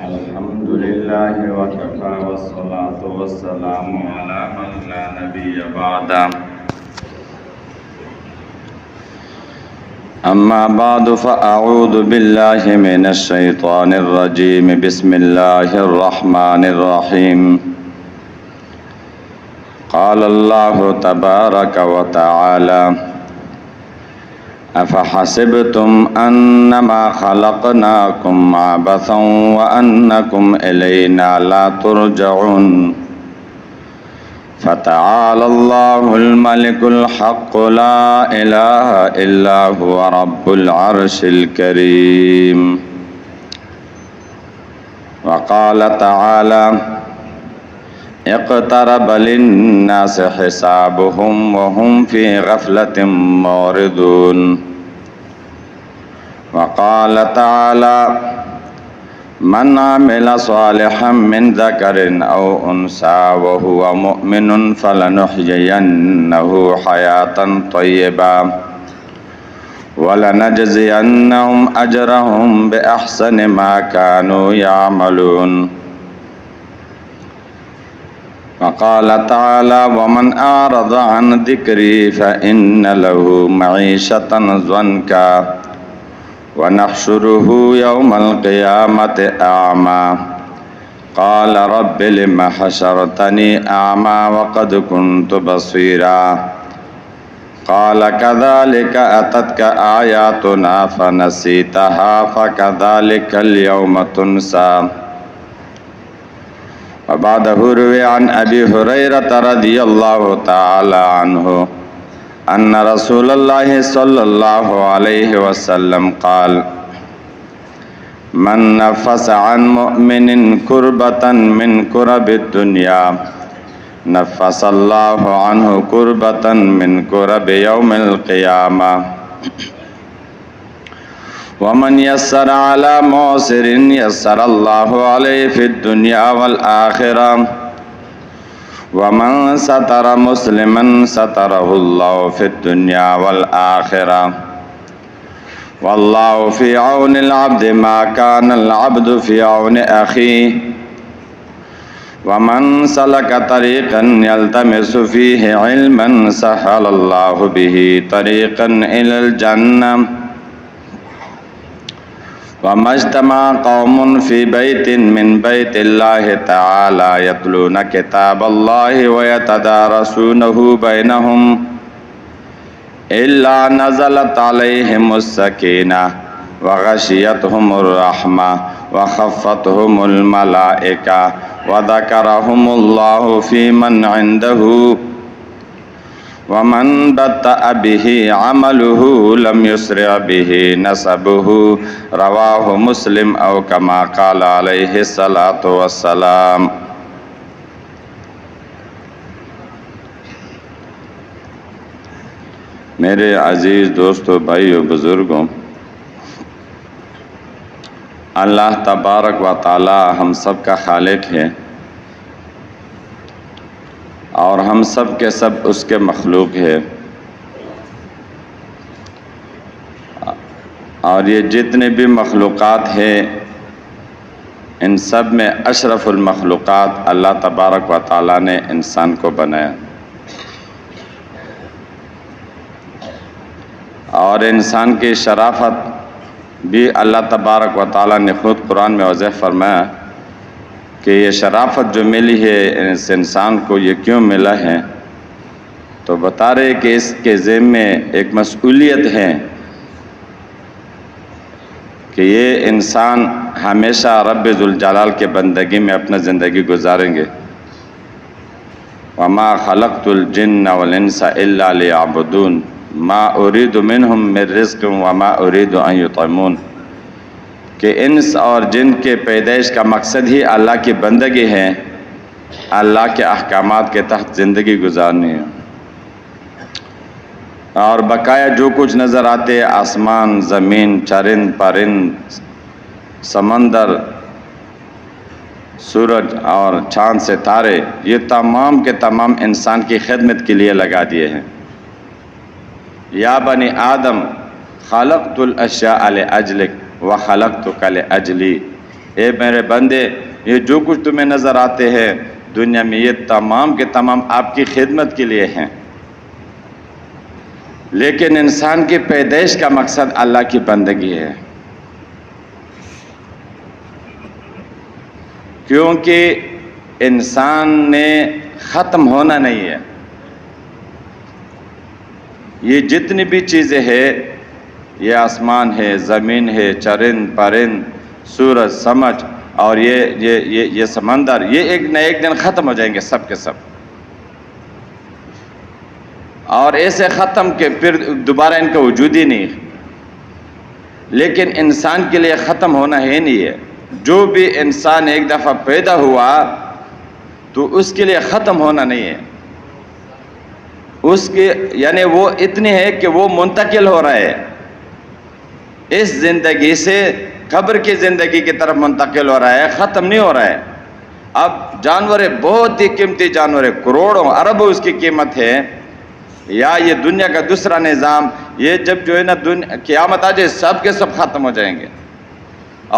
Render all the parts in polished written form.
الحمد لله وكفى والصلاة والسلام على من لا نبي بعده أما بعد فأعوذ بالله من الشيطان الرجيم بسم الله الرحمن الرحيم قال الله تبارك وتعالى أفحسبتم أنما خلقناكم عبثا وأنكم إلينا لا ترجعون فتعالى الله الملك الحق لا إله إلا هو رب العرش الكريم وقال تعالى اقترب للناس حسابهم وهم في غفلة معرضون وقال تعالى من عمل صالحا من ذكر أو أنثى وهو مؤمن فلنحيينه حياة طيبة ولنجزينهم أجرهم بأحسن ما كانوا يعملون وقال تعالى ومن أعرض عن ذكري فإن له معيشة ضنكا ونحشره يوم القيامة أعمى قال رب لم حشرتني أعمى وقد كنت بصيرا قال كذلك أتتك آياتنا فنسيتها فكذلك اليوم تنسى وبعده روي عن أبي هريرة رضي الله تعالى عنه أن رسول الله صلى الله عليه وسلم قال من نفس عن مؤمن كربة من كرب الدنيا نفس الله عنه كربة من كرب يوم القيامة ومن يسر على معسر يسر الله عليه في الدنيا والآخرة ومن ستر مسلما ستره الله في الدنيا والآخرة والله في عون العبد ما كان العبد في عون أخيه ومن سلك طريقا يلتمس فيه علما سهل الله به طريقا إلى الجنة وما اجتمع قوم في بيت من بيت الله تعالى يتلون كتاب الله ويتدارسونه بينهم إلا نزلت عليهم السكينة وغشيتهم الرحمة وخفتهم الملائكة وذكرهم الله في من عنده ومن بطأ به عمله لم يسرع به نسبه رواه مسلم او كما قال علیہ الصلاۃ والسلام۔ میرے عزیز دوستو، بھائیو، بزرگوں، اللہ تبارک و تعالی ہم سب کا خالق ہے اور ہم سب کے سب اس کے مخلوق ہے، اور یہ جتنے بھی مخلوقات ہیں ان سب میں اشرف المخلوقات اللہ تبارک و تعالیٰ نے انسان کو بنایا، اور انسان کی شرافت بھی اللہ تبارک و تعالیٰ نے خود قرآن میں واضح فرمایا کہ یہ شرافت جو ملی ہے اس انسان کو، یہ کیوں ملا ہے؟ تو بتا رہے کہ اس کے ذمے ایک مسئولیت ہے کہ یہ انسان ہمیشہ رب ذوالجلال کے بندگی میں اپنا زندگی گزاریں گے۔ وَمَا خَلَقْتُ الْجِنَّ وَالْإِنسَ إِلَّا لِيَعْبُدُونَ مَا أُرِيدُ مِنْهُمْ مِنْ رِزْقٍ وَمَا أُرِيدُ أَنْ يُطْعِمُونَ، کہ انس اور جن کے پیدائش کا مقصد ہی اللہ کی بندگی ہے، اللہ کے احکامات کے تحت زندگی گزارنی ہے، اور بقایا جو کچھ نظر آتے، آسمان، زمین، چرند پرند، سمندر، سورج اور چاند ستارے، یہ تمام کے تمام انسان کی خدمت کے لیے لگا دیے ہیں۔ یا بنی آدم خلقت الاشیاء لأجلک وخلقتک لأجلی، اے میرے بندے، یہ جو کچھ تمہیں نظر آتے ہیں دنیا میں یہ تمام کے تمام آپ کی خدمت کے لیے ہیں، لیکن انسان کی پیدائش کا مقصد اللہ کی بندگی ہے، کیونکہ انسان نے ختم ہونا نہیں ہے۔ یہ جتنی بھی چیزیں ہیں، یہ آسمان ہے، زمین ہے، چرند پرند، سورج سمجھ اور یہ سمندر، یہ ایک نہ ایک دن ختم ہو جائیں گے سب کے سب، اور ایسے ختم کہ پھر دوبارہ ان کا وجود ہی نہیں۔ لیکن انسان کے لیے ختم ہونا ہے نہیں ہے، جو بھی انسان ایک دفعہ پیدا ہوا تو اس کے لیے ختم ہونا نہیں ہے، اس کے یعنی وہ اتنی ہے کہ وہ منتقل ہو رہا ہے، اس زندگی سے قبر کی زندگی کی طرف منتقل ہو رہا ہے، ختم نہیں ہو رہا ہے۔ اب جانور بہت ہی قیمتی جانور ہے، کروڑوں اربوں اس کی قیمت ہے، یا یہ دنیا کا دوسرا نظام، یہ جب جو ہے نا قیامت آ جائے سب کے سب ختم ہو جائیں گے،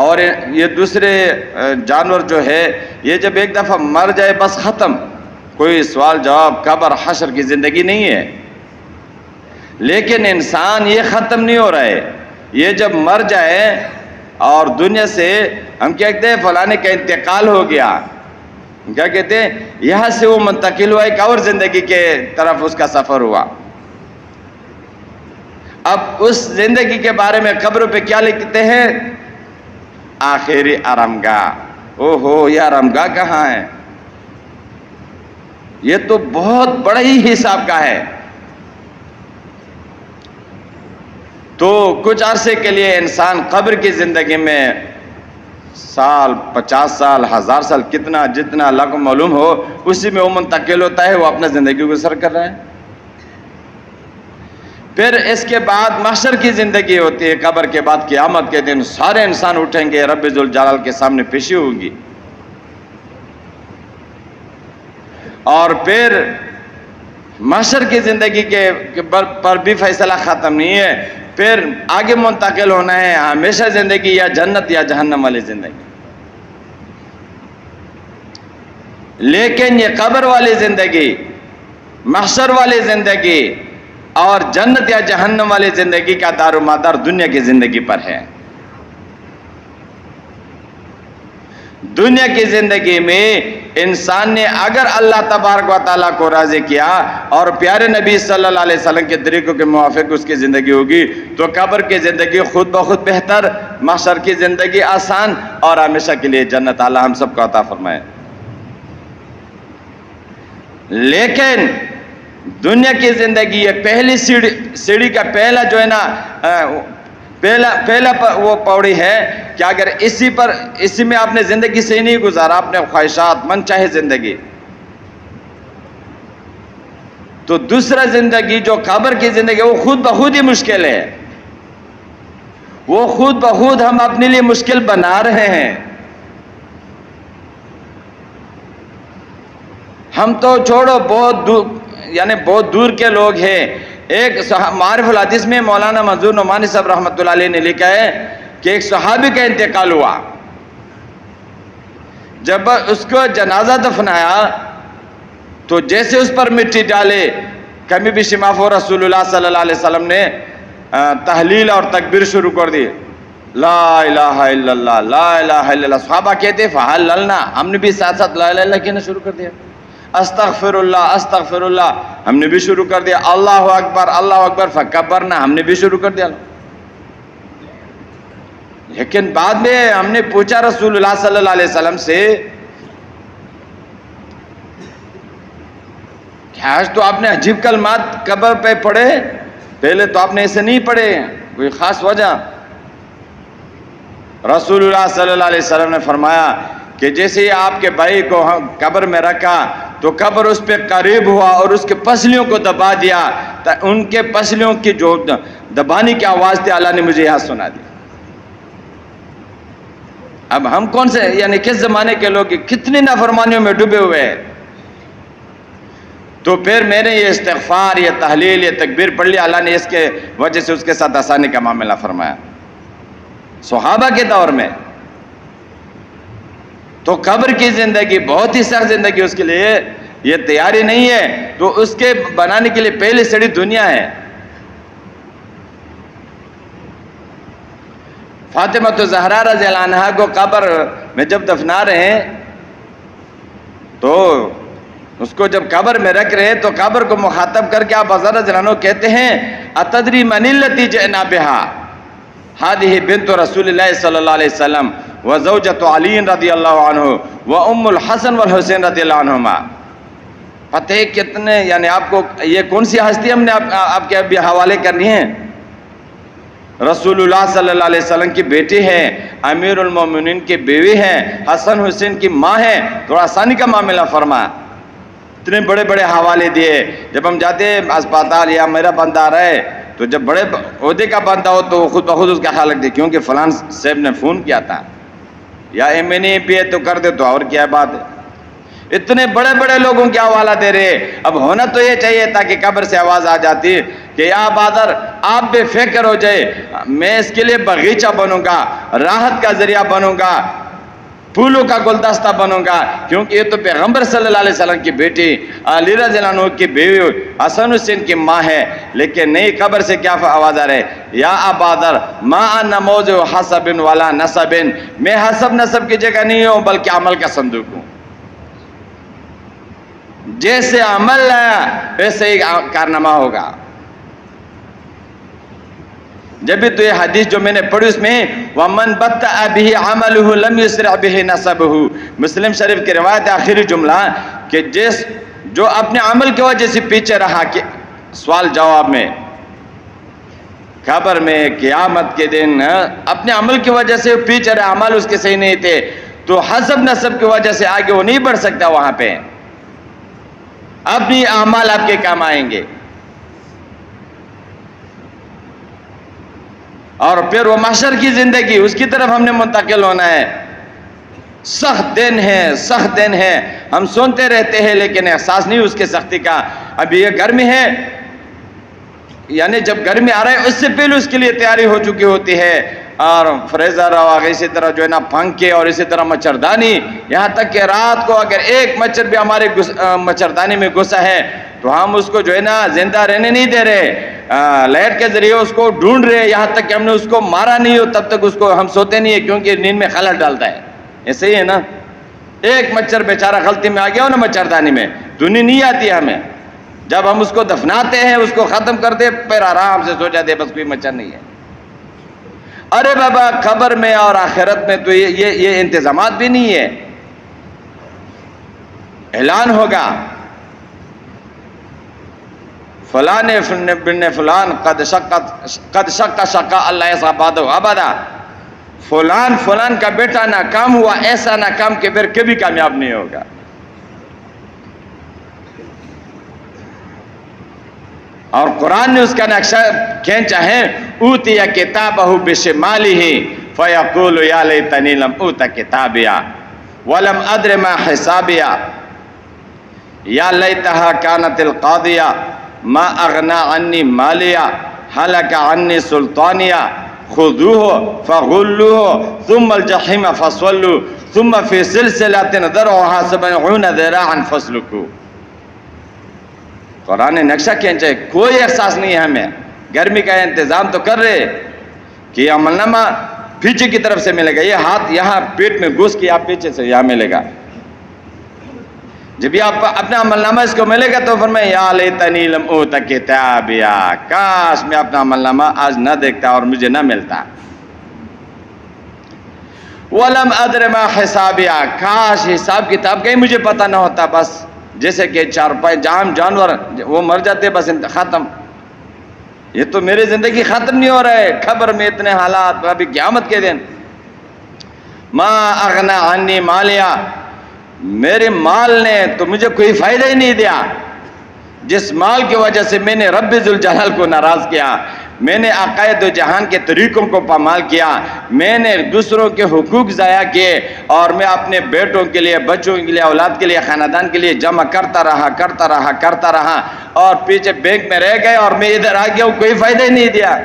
اور یہ دوسرے جانور جو ہے یہ جب ایک دفعہ مر جائے بس ختم، کوئی سوال جواب قبر حشر کی زندگی نہیں ہے۔ لیکن انسان یہ ختم نہیں ہو رہا ہے، یہ جب مر جائے اور دنیا سے ہم کیا کہتے ہیں فلانے کا انتقال ہو گیا، کیا کہتے ہیں یہاں سے وہ منتقل ہوا ایک اور زندگی کے طرف اس کا سفر ہوا۔ اب اس زندگی کے بارے میں قبر پہ کیا لکھتے ہیں؟ آخری آرامگاہ۔ او ہو، یہ آرامگاہ کہاں ہے؟ یہ تو بہت بڑا ہی حساب کا ہے۔ تو کچھ عرصے کے لیے انسان قبر کی زندگی میں سال، 50 سال، 1000 سال، کتنا جتنا اللہ کو معلوم ہو، اسی میں وہ منتقل ہوتا ہے، وہ اپنا زندگی گزر کر رہا ہے۔ پھر اس کے بعد محشر کی زندگی ہوتی ہے، قبر کے بعد قیامت کے دن سارے انسان اٹھیں گے، رب ذوالجلال کے سامنے پیشی ہوگی، اور پھر محشر کی زندگی کے پر بھی فیصلہ ختم نہیں ہے، پھر آگے منتقل ہونا ہے ہمیشہ زندگی، یا جنت یا جہنم والی زندگی۔ لیکن یہ قبر والی زندگی، محشر والی زندگی اور جنت یا جہنم والی زندگی کا دار و مدار دنیا کی زندگی پر ہے۔ دنیا کی زندگی میں انسان نے اگر اللہ تبارک و تعالیٰ کو راضی کیا اور پیارے نبی صلی اللہ علیہ وسلم کے طریقوں کے موافق اس کی زندگی ہوگی تو قبر کی زندگی خود بخود بہتر، محشر کی زندگی آسان، اور ہمیشہ کے لیے جنت اللہ ہم سب کو عطا فرمائے۔ لیکن دنیا کی زندگی یہ پہلی سیڑھی کا پہلا جو ہے نا پہلا وہ پوڑی ہے کہ اگر اسی میں آپ نے زندگی سے نہیں گزارا، اپنے خواہشات من چاہے زندگی، تو دوسرا زندگی جو قبر کی زندگی وہ خود بخود ہی مشکل ہے، وہ خود بخود ہم اپنے لیے مشکل بنا رہے ہیں۔ ہم تو چھوڑو بہت دور کے لوگ ہیں۔ ایک معارف الحدیث میں مولانا منظور نعمانی صاحب رحمۃ اللہ علیہ نے لکھا ہے کہ ایک صحابی کا انتقال ہوا، جب اس کو جنازہ دفنایا تو جیسے اس پر مٹی ڈالے، کمی بھی شماف رسول اللہ صلی اللہ علیہ وسلم نے تحلیل اور تکبیر شروع کر دی، لا الہ الا اللہ، لا الہ الا اللہ۔ صحابہ کہتے فحللنا، ہم نے بھی ساتھ ساتھ لا الہ الا اللہ کہنا شروع کر دیا، استغفر اللہ استغفر اللہ ہم نے بھی شروع کر دیا، اللہ اکبر فکبرنا ہم نے بھی شروع کر دیا۔ لیکن بعد میں ہم نے پوچھا رسول اللہ صلی اللہ علیہ وسلم سے کہ آج تو آپ نے عجیب کلمات قبر پہ پڑھے، پہلے تو آپ نے ایسے نہیں پڑھے، کوئی خاص وجہ؟ رسول اللہ صلی اللہ علیہ وسلم نے فرمایا کہ جیسے ہی آپ کے بھائی کو ہم قبر میں رکھا تو قبر اس پہ قریب ہوا اور اس کے پسلیوں کو دبا دیا، ان کے پسلیوں کی جو دبانے کی آواز تھی اللہ نے مجھے یہاں سنا دی۔ اب ہم کون سے یعنی کس زمانے کے لوگ کتنی نافرمانیوں میں ڈوبے ہوئے ہیں۔ تو پھر میں نے یہ استغفار، یہ تحلیل، یہ تکبیر پڑھ لیا، اللہ نے اس کے وجہ سے اس کے ساتھ آسانی کا معاملہ فرمایا۔ صحابہ کے دور میں تو قبر کی زندگی بہت ہی سخت زندگی اس کے لیے، یہ تیاری نہیں ہے، تو اس کے بنانے کے لیے پہلی سڑی دنیا ہے۔ فاطمہ زہرا رضی اللہ عنہا کو قبر میں جب دفنا رہے ہیں تو اس کو جب قبر میں رکھ رہے تو قبر کو مخاطب کر کے آپ حضرت رضی اللہ عنہ کہتے ہیں اتدری من التی جئنا بها هذه بنت رسول اللہ صلی اللہ علیہ وسلم وزوجۃ علی رضی اللہ عنہ وام الحسن والحسین رضی اللہ عنہما، پتہ ہے کتنے، یعنی آپ کو یہ کون سی ہستی ہم نے آپ کے ابھی حوالے کرنی ہے؟ رسول اللہ صلی اللہ علیہ وسلم کی بیٹی ہے، امیر المومنین کی بیوی ہے، حسن حسین کی ماں ہے، تھوڑا آسانی کا معاملہ فرما، اتنے بڑے بڑے حوالے دیے۔ جب ہم جاتے ہیں اسپتال یا میرا بندہ آ رہا ہے تو جب بڑے عہدے کا بندہ ہو تو خود بخود اس کا خیال رکھتے کیونکہ فلان صاحب نے فون کیا تھا یا ایم این اے پی ہے تو کر دے، تو اور کیا بات ہے، اتنے بڑے بڑے لوگوں کی حوالہ دے رہے۔ اب ہونا تو یہ چاہیے تاکہ قبر سے آواز آ جاتی کہ یا بادر آپ بے فکر ہو جائے، میں اس کے لیے باغیچہ بنوں گا، راحت کا ذریعہ بنوں گا، پھولوں کا گلدستہ بنوں گا، کیونکہ یہ تو پیغمبر صلی اللہ علیہ وسلم کی بیٹی، علی رضی اللہ عنہ کی بیوی، حسن حسین کی ماں ہے، لیکن نئی قبر سے کیا آواز آ رہے؟ یا ابادر ما انا موضع حسب ولا نسب، میں حسب نسب کی جگہ نہیں ہوں بلکہ عمل کا صندوق ہوں، جیسے عمل لایا ویسے ہی کارنامہ ہوگا۔ جب بھی تو یہ حدیث جو میں نے پڑھی اس میں وَمَنْ بَطَّأَ بِهِ عَمَلُهُ لَمْ يُسْرِعْ بِهِ نَسَبُهُ، مسلم شریف کی روایت آخری جملہ کہ جو اپنے عمل کی وجہ سے پیچھے رہا، کہ سوال جواب میں قبر میں قیامت کے دن اپنے عمل کی وجہ سے پیچھے رہا، عمل اس کے صحیح نہیں تھے، تو حسب نسب کی وجہ سے آگے وہ نہیں بڑھ سکتا، وہاں پہ اپنی اعمال آپ کے کام آئیں گے۔ اور پھر وہ محشر کی زندگی، اس کی طرف ہم نے منتقل ہونا ہے۔ سخت دن ہے، سخت دن ہے، ہم سنتے رہتے ہیں لیکن احساس نہیں اس کے سختی کا۔ ابھی یہ گرمی ہے، یعنی جب گرمی آ رہا ہے اس سے پہلے اس کے لیے تیاری ہو چکی ہوتی ہے، اور فریزر اور اسی طرح جو ہے نا پنکھے اور اسی طرح مچھردانی، یہاں تک کہ رات کو اگر ایک مچھر بھی ہمارے مچھردانی میں گھسا ہے تو ہم اس کو جو ہے نا زندہ رہنے نہیں دے رہے، لائٹ کے ذریعے اس کو ڈھونڈ رہے، یہاں تک کہ ہم نے اس کو مارا نہیں ہو تب تک اس کو ہم سوتے نہیں ہیں، کیونکہ نیند میں خلل ڈالتا ہے۔ ایسے ہی ہے نا، ایک مچھر بیچارہ غلطی میں آ گیا ہو نا مچھردانی میں، تو نیند نہیں آتی ہے ہمیں، جب ہم اس کو دفناتے ہیں اس کو ختم کر دے پھر آرام سے سو جاتے، بس کوئی مچھر نہیں ہے۔ ارے بابا قبر میں اور آخرت میں تو یہ انتظامات بھی نہیں ہے، اعلان ہوگا فلان بن فلان قد شق شقا اللہ صاباد ابدا، فلان فلان کا بیٹا ناکام ہوا، ایسا ناکام کہ پھر کبھی کامیاب نہیں ہوگا۔ اور قرآن نے اس کا نقشہ کھینچا ہے، اوتی کتابہ بشمالہ فیقول یا لیتنی لم اوت کتابیا ولم ادر ما حسابیا یا لیتہا کانت القاضیہ ما اغنا عنی مالیا ہلک عنی سلطانیا خذوه فغلوه ثم الجحیم فصلوا ثم فی سلسلۃ ذرعها 70 ذراعا فاسلکوہ۔ قرآن نے نقشہ کھینچا ہے، کوئی احساس نہیں ہے ہمیں، گرمی کا انتظام تو کر رہے کہ یہ عمل نامہ پیچھے کی طرف سے ملے گا، یہ ہاتھ یہاں پیٹ میں گھس کے آپ پیچھے سے یہاں ملے گا، جب یہ آپ اپنا عمل نامہ اس کو ملے گا تو فرمائے یا لیتنی لم اوت کتابیا، کاش میں اپنا عمل نامہ آج نہ دیکھتا اور مجھے نہ ملتا، ولم ادر ما حسابیا، کاش حساب کتاب کا ہی مجھے پتہ نہ ہوتا، بس جیسے کہ چارپائی جانور وہ مر جاتے بس ختم، یہ تو میری زندگی ختم نہیں ہو رہا ہے، خبر میں اتنے حالات، ابھی قیامت کے دن ما اغنا عنی مالیا، میرے مال نے تو مجھے کوئی فائدہ ہی نہیں دیا، جس مال کی وجہ سے میں نے رب ذوالجلال کو ناراض کیا، میں نے عقائد و جہان کے طریقوں کو پامال کیا، میں نے دوسروں کے حقوق ضائع کیے، اور میں اپنے بیٹوں کے لیے، بچوں کے لیے، اولاد کے لیے، خاندان کے لیے جمع کرتا رہا اور پیچھے بینک میں رہ گئے اور میں ادھر آ گیا ہوں، کوئی فائدہ ہی نہیں دیا۔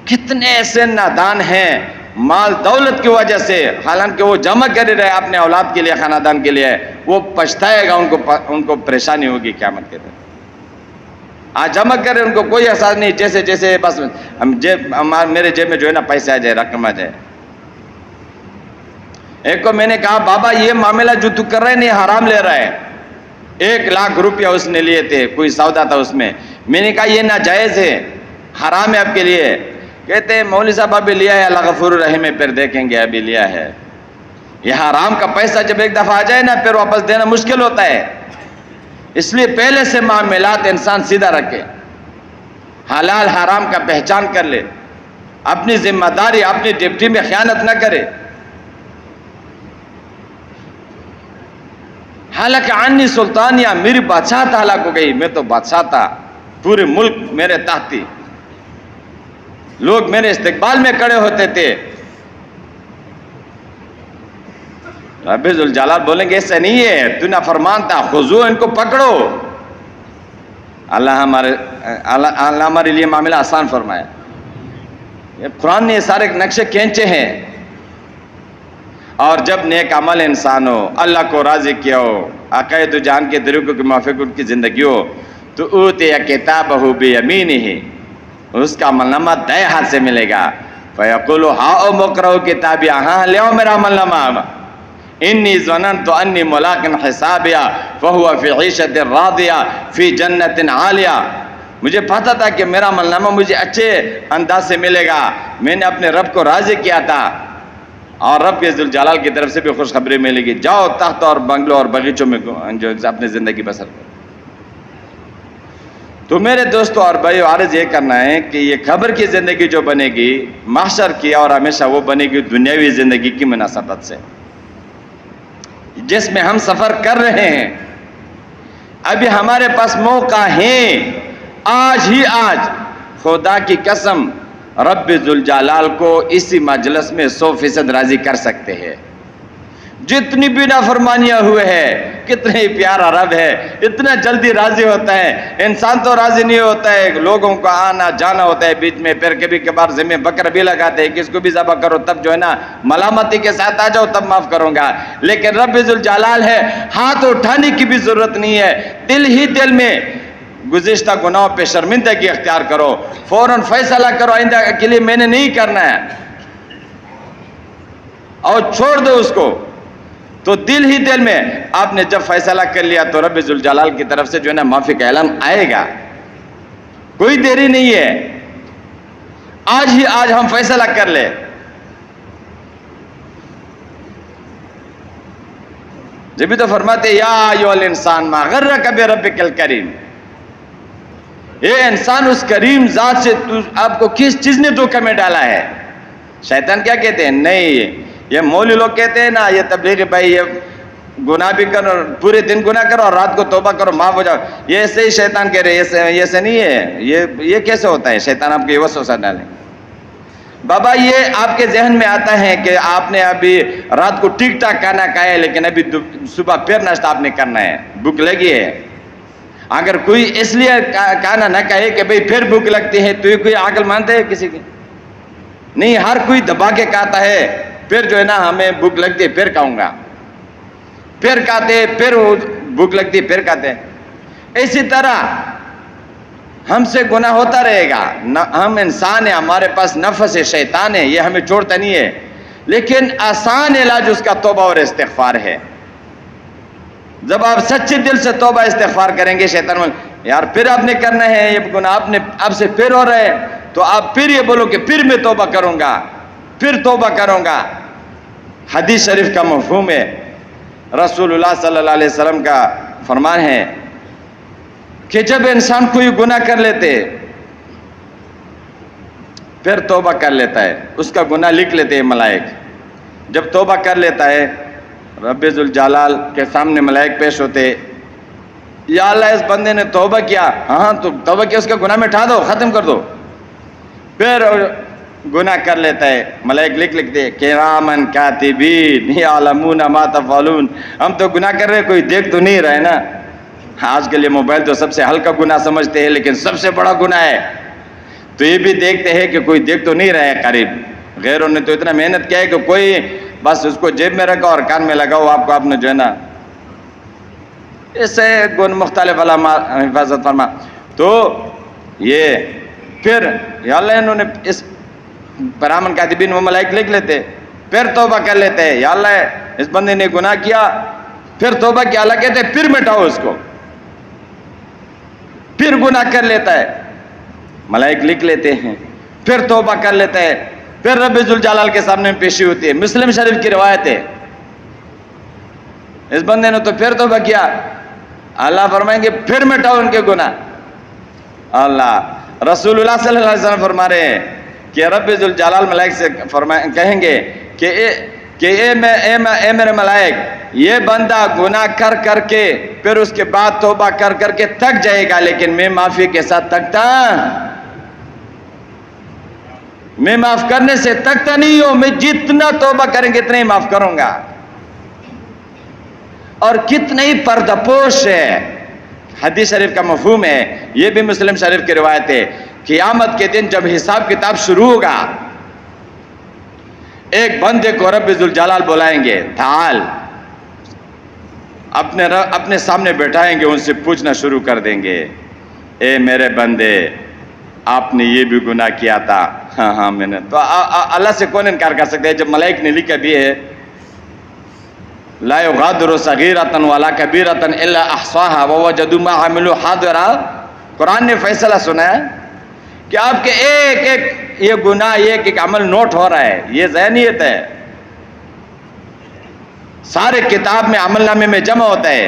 کتنے ایسے نادان ہیں مال دولت کی وجہ سے، حالانکہ وہ جمع کر رہے اپنے اولاد کے لیے، خاندان کے لیے، وہ پچھتائے گا، ان کو پریشانی ہوگی قیامت کے دن۔ آج جمع کرے، ان کو کوئی احساس نہیں، جیسے جیسے بس میرے جیب میں جو ہے نا پیسے آ جائے، رقم آ جائے۔ ایک کو میں نے کہا بابا یہ معاملہ جو تو کر رہے نہیں، حرام لے رہا ہے۔ 1,00,000 روپیہ اس نے لیے تھے، کوئی سودا تھا اس میں نے کہا یہ ناجائز ہے، حرام ہے آپ کے لیے۔ کہتے ہیں مولوی صاحب ابھی لیا ہے، اللہ غفور الرحیم ہے، پھر دیکھیں گے، ابھی لیا ہے۔ یہ حرام کا پیسہ جب ایک دفعہ آ جائے نا، پھر واپس دینا مشکل ہوتا ہے۔ اس لیے پہلے سے معاملات انسان سیدھا رکھے، حلال حرام کا پہچان کر لے، اپنی ذمہ داری، اپنی ڈیوٹی میں خیانت نہ کرے۔ حالانکہ عنی سلطانیہ، میری بادشاہت ہلاک ہو گئی، میں تو بادشاہ تھا، پورے ملک میرے تحت تھی، لوگ میرے استقبال میں کھڑے ہوتے تھے۔ رب ذوالجلال بولیں گے ایسا نہیں ہے، تو نافرمان تھا، خذو، ان کو پکڑو۔ اللہ ہمارے لیے معاملہ آسان فرمایا۔ قرآن نے یہ سارے نقشے کھینچے ہیں۔ اور جب نیک عمل انسان ہو، اللہ کو راضی کیا ہو، عقائد و جان کے طریقوں کے موافق ان کی زندگی ہو، تو اوتی کتابہ بیمینہ، اس کا عمل نامہ دائیں ہاتھ سے ملے گا۔ فیقول ہاؤم اقرؤوا کتابیہ، ہاں لے آؤ میرا عمل نامہ۔ انی ظننت انی ملاق حسابیہ فہو فی عیشۃ راضیہ فی جنت عالیہ، مجھے پتا تھا کہ میرا عمل نامہ مجھے اچھے انداز سے ملے گا، میں نے اپنے رب کو راضی کیا تھا، اور رب کے ذوالجلال کی طرف سے بھی خوشخبری ملے گی، جاؤ تخت اور بنگلوں اور باغیچوں میں جو اپنی زندگی بسر کرو۔ تو میرے دوستوں اور بھائیو، عرض یہ کرنا ہے کہ یہ قبر کی زندگی جو بنے گی، محشر کی، اور ہمیشہ وہ بنے گی دنیاوی زندگی کی مناسبت سے، جس میں ہم سفر کر رہے ہیں۔ ابھی ہمارے پاس موقع ہے، آج ہی آج، خدا کی قسم، رب ذوالجلال کو اسی مجلس میں 100% راضی کر سکتے ہیں۔ جتنی بھی نافرمانیاں ہوئے ہیں، کتنے ہی پیارا رب ہے، اتنا جلدی راضی ہوتا ہے۔ انسان تو راضی نہیں ہوتا ہے، لوگوں کو آنا جانا ہوتا ہے بیچ میں، پھر کبھی کبھار ذمہ بکر بھی لگاتے ہیں، کس کو بھی ذبح کرو تب جو ہے نا ملامتی کے ساتھ آ جاؤ تب معاف کروں گا۔ لیکن رب ذوالجلال ہے، ہاتھ اٹھانے کی بھی ضرورت نہیں ہے، دل ہی دل میں گزشتہ گناہوں پہ شرمندگی اختیار کرو، فوراً فیصلہ کرو آئندہ کے لیے میں نے نہیں کرنا ہے، اور چھوڑ دو اس کو۔ تو دل ہی دل میں آپ نے جب فیصلہ کر لیا تو رب ذوالجلال کی طرف سے جو ہے نا معافی کا اعلان آئے گا، کوئی دیری نہیں ہے، آج ہی آج ہم فیصلہ کر لیں۔ جبھی تو فرماتے یا ایھا الانسان ما غرک بربک الکریم، اے انسان اس کریم ذات سے آپ کو کس چیز نے دھوکہ میں ڈالا ہے؟ شیطان کیا کہتے ہیں؟ نہیں، یہ مولوی لوگ کہتے ہیں نا، یہ تبلیغی بھائی، یہ گناہ بھی کرو، پورے دن گناہ کرو اور رات کو توبہ کرو، معاف ہو جاؤ، یہ ایسے ہی شیطان کہہ رہے ہیں، یہ ایسے نہیں ہے، یہ کیسے ہوتا ہے؟ شیطان آپ کو یہ وسوسہ ڈالے۔ بابا یہ آپ کے ذہن میں آتا ہے کہ آپ نے ابھی رات کو ٹھیک ٹھاک کھانا کھایا ہے، لیکن ابھی صبح پھر ناشتہ آپ نے کرنا ہے، بھوک لگی ہے۔ اگر کوئی اس لیے کھانا نہ کہے کہ بھئی پھر بھوک لگتی ہے، تو یہ کوئی عقل مانتے ہے کسی کی؟ نہیں، ہر کوئی دبا کے کہتا ہے پھر جو ہے نا ہمیں بھوک لگتی ہے پھر کھاؤں گا، پھر کھاتے، پھر بھوک لگتی ہے پھر کھاتے۔ اسی طرح ہم سے گناہ ہوتا رہے گا، ہم انسان ہیں، ہمارے پاس نفس ہے، شیطان ہے، یہ ہمیں چھوڑتا نہیں ہے، لیکن آسان علاج اس کا توبہ اور استغفار ہے۔ جب آپ سچے دل سے توبہ استغفار کریں گے، شیطان یار پھر آپ نے کرنا ہے یہ گناہ، آپ نے اب سے پھر ہو رہے ہیں، تو آپ پھر یہ بولو کہ پھر میں توبہ کروں گا، پھر توبہ کروں گا۔ حدیث شریف کا مفہوم ہے، رسول اللہ صلی اللہ علیہ وسلم کا فرمان ہے کہ جب انسان کوئی گناہ کر لیتے پھر توبہ کر لیتا ہے، اس کا گناہ لکھ لیتے ہیں ملائک۔ جب توبہ کر لیتا ہے، رب ذوالجلال کے سامنے ملائک پیش ہوتے، یا اللہ اس بندے نے توبہ کیا، ہاں تو توبہ کیا، اس کا گناہ مٹا دو، ختم کر دو۔ پھر گناہ کر لیتا ہے، ملائک لکھتے کرامن کاتبین یعلمون ما تفعلون، ہم تو گناہ کر رہے، کوئی دیکھ تو نہیں رہے نا۔ آج کے لیے موبائل تو سب سے ہلکا گناہ سمجھتے ہیں، لیکن سب سے بڑا گناہ ہے، تو یہ بھی دیکھتے ہیں کہ کوئی دیکھ تو نہیں رہے قریب، غیروں نے تو اتنا محنت کیا ہے کہ کوئی بس اس کو جیب میں رکھا اور کان میں لگاؤ آپ کو آپ نے جو ہے نا اس سے گن مختلف علامہ حفاظت فرما. تو یہ پھر یا اللہ انہوں نے اس برامن کاتبین و ملائک لکھ لیتے, پھر توبہ کر لیتے, یا اللہ اس بندے نے گناہ کیا, پھر توبہ کیا, اللہ کہتے پھر مٹاؤ اس کو, پھر گناہ کر لیتا ہے, ملائک لکھ لیتے ہیں, پھر توبہ کر لیتا ہے, پھر رب ذوالجلال کے سامنے پیشی ہوتی ہے. مسلم شریف کی روایت ہے, اس بندے نے تو پھر توبہ کیا, اللہ فرمائیں گے پھر مٹاؤ ان کے گناہ. اللہ رسول اللہ صلی اللہ علیہ وسلم فرما رہے ہیں کہ رب ذوالجلال ملائک سے کہیں گے کہ اے میرے ملائک, یہ بندہ گناہ کر کر کے پھر اس کے بعد توبہ کر کر کے تک جائے گا, لیکن میں معافی کے ساتھ تکتا, میں معاف کرنے سے تکتا نہیں ہوں, میں جتنا توبہ کریں گے اتنا ہی معاف کروں گا. اور کتنا ہی پردہ پوش ہے. حدیث شریف کا مفہوم ہے, یہ بھی مسلم شریف کی روایت ہے, قیامت کے دن جب حساب کتاب شروع ہوگا, ایک بندے کو رب ذوالجلال بلائیں گے, تعال, اپنے سامنے بیٹھائیں گے, ان سے پوچھنا شروع کر دیں گے, اے میرے بندے آپ نے یہ بھی گناہ کیا تھا, ہاں میں نے. تو اللہ سے کون انکار کر سکتے ہیں جب ملائک نے لکھا بھی ہے, لا یغادر صغیرۃ ولا کبیرۃ الا احصاها ووجدوا ما عملوا حاضرا. قرآن نے فیصلہ سنا ہے کہ آپ کے ایک ایک یہ گناہ, ایک ایک عمل نوٹ ہو رہا ہے, یہ ذہنیت ہے, سارے کتاب میں عمل نامے میں جمع ہوتا ہے.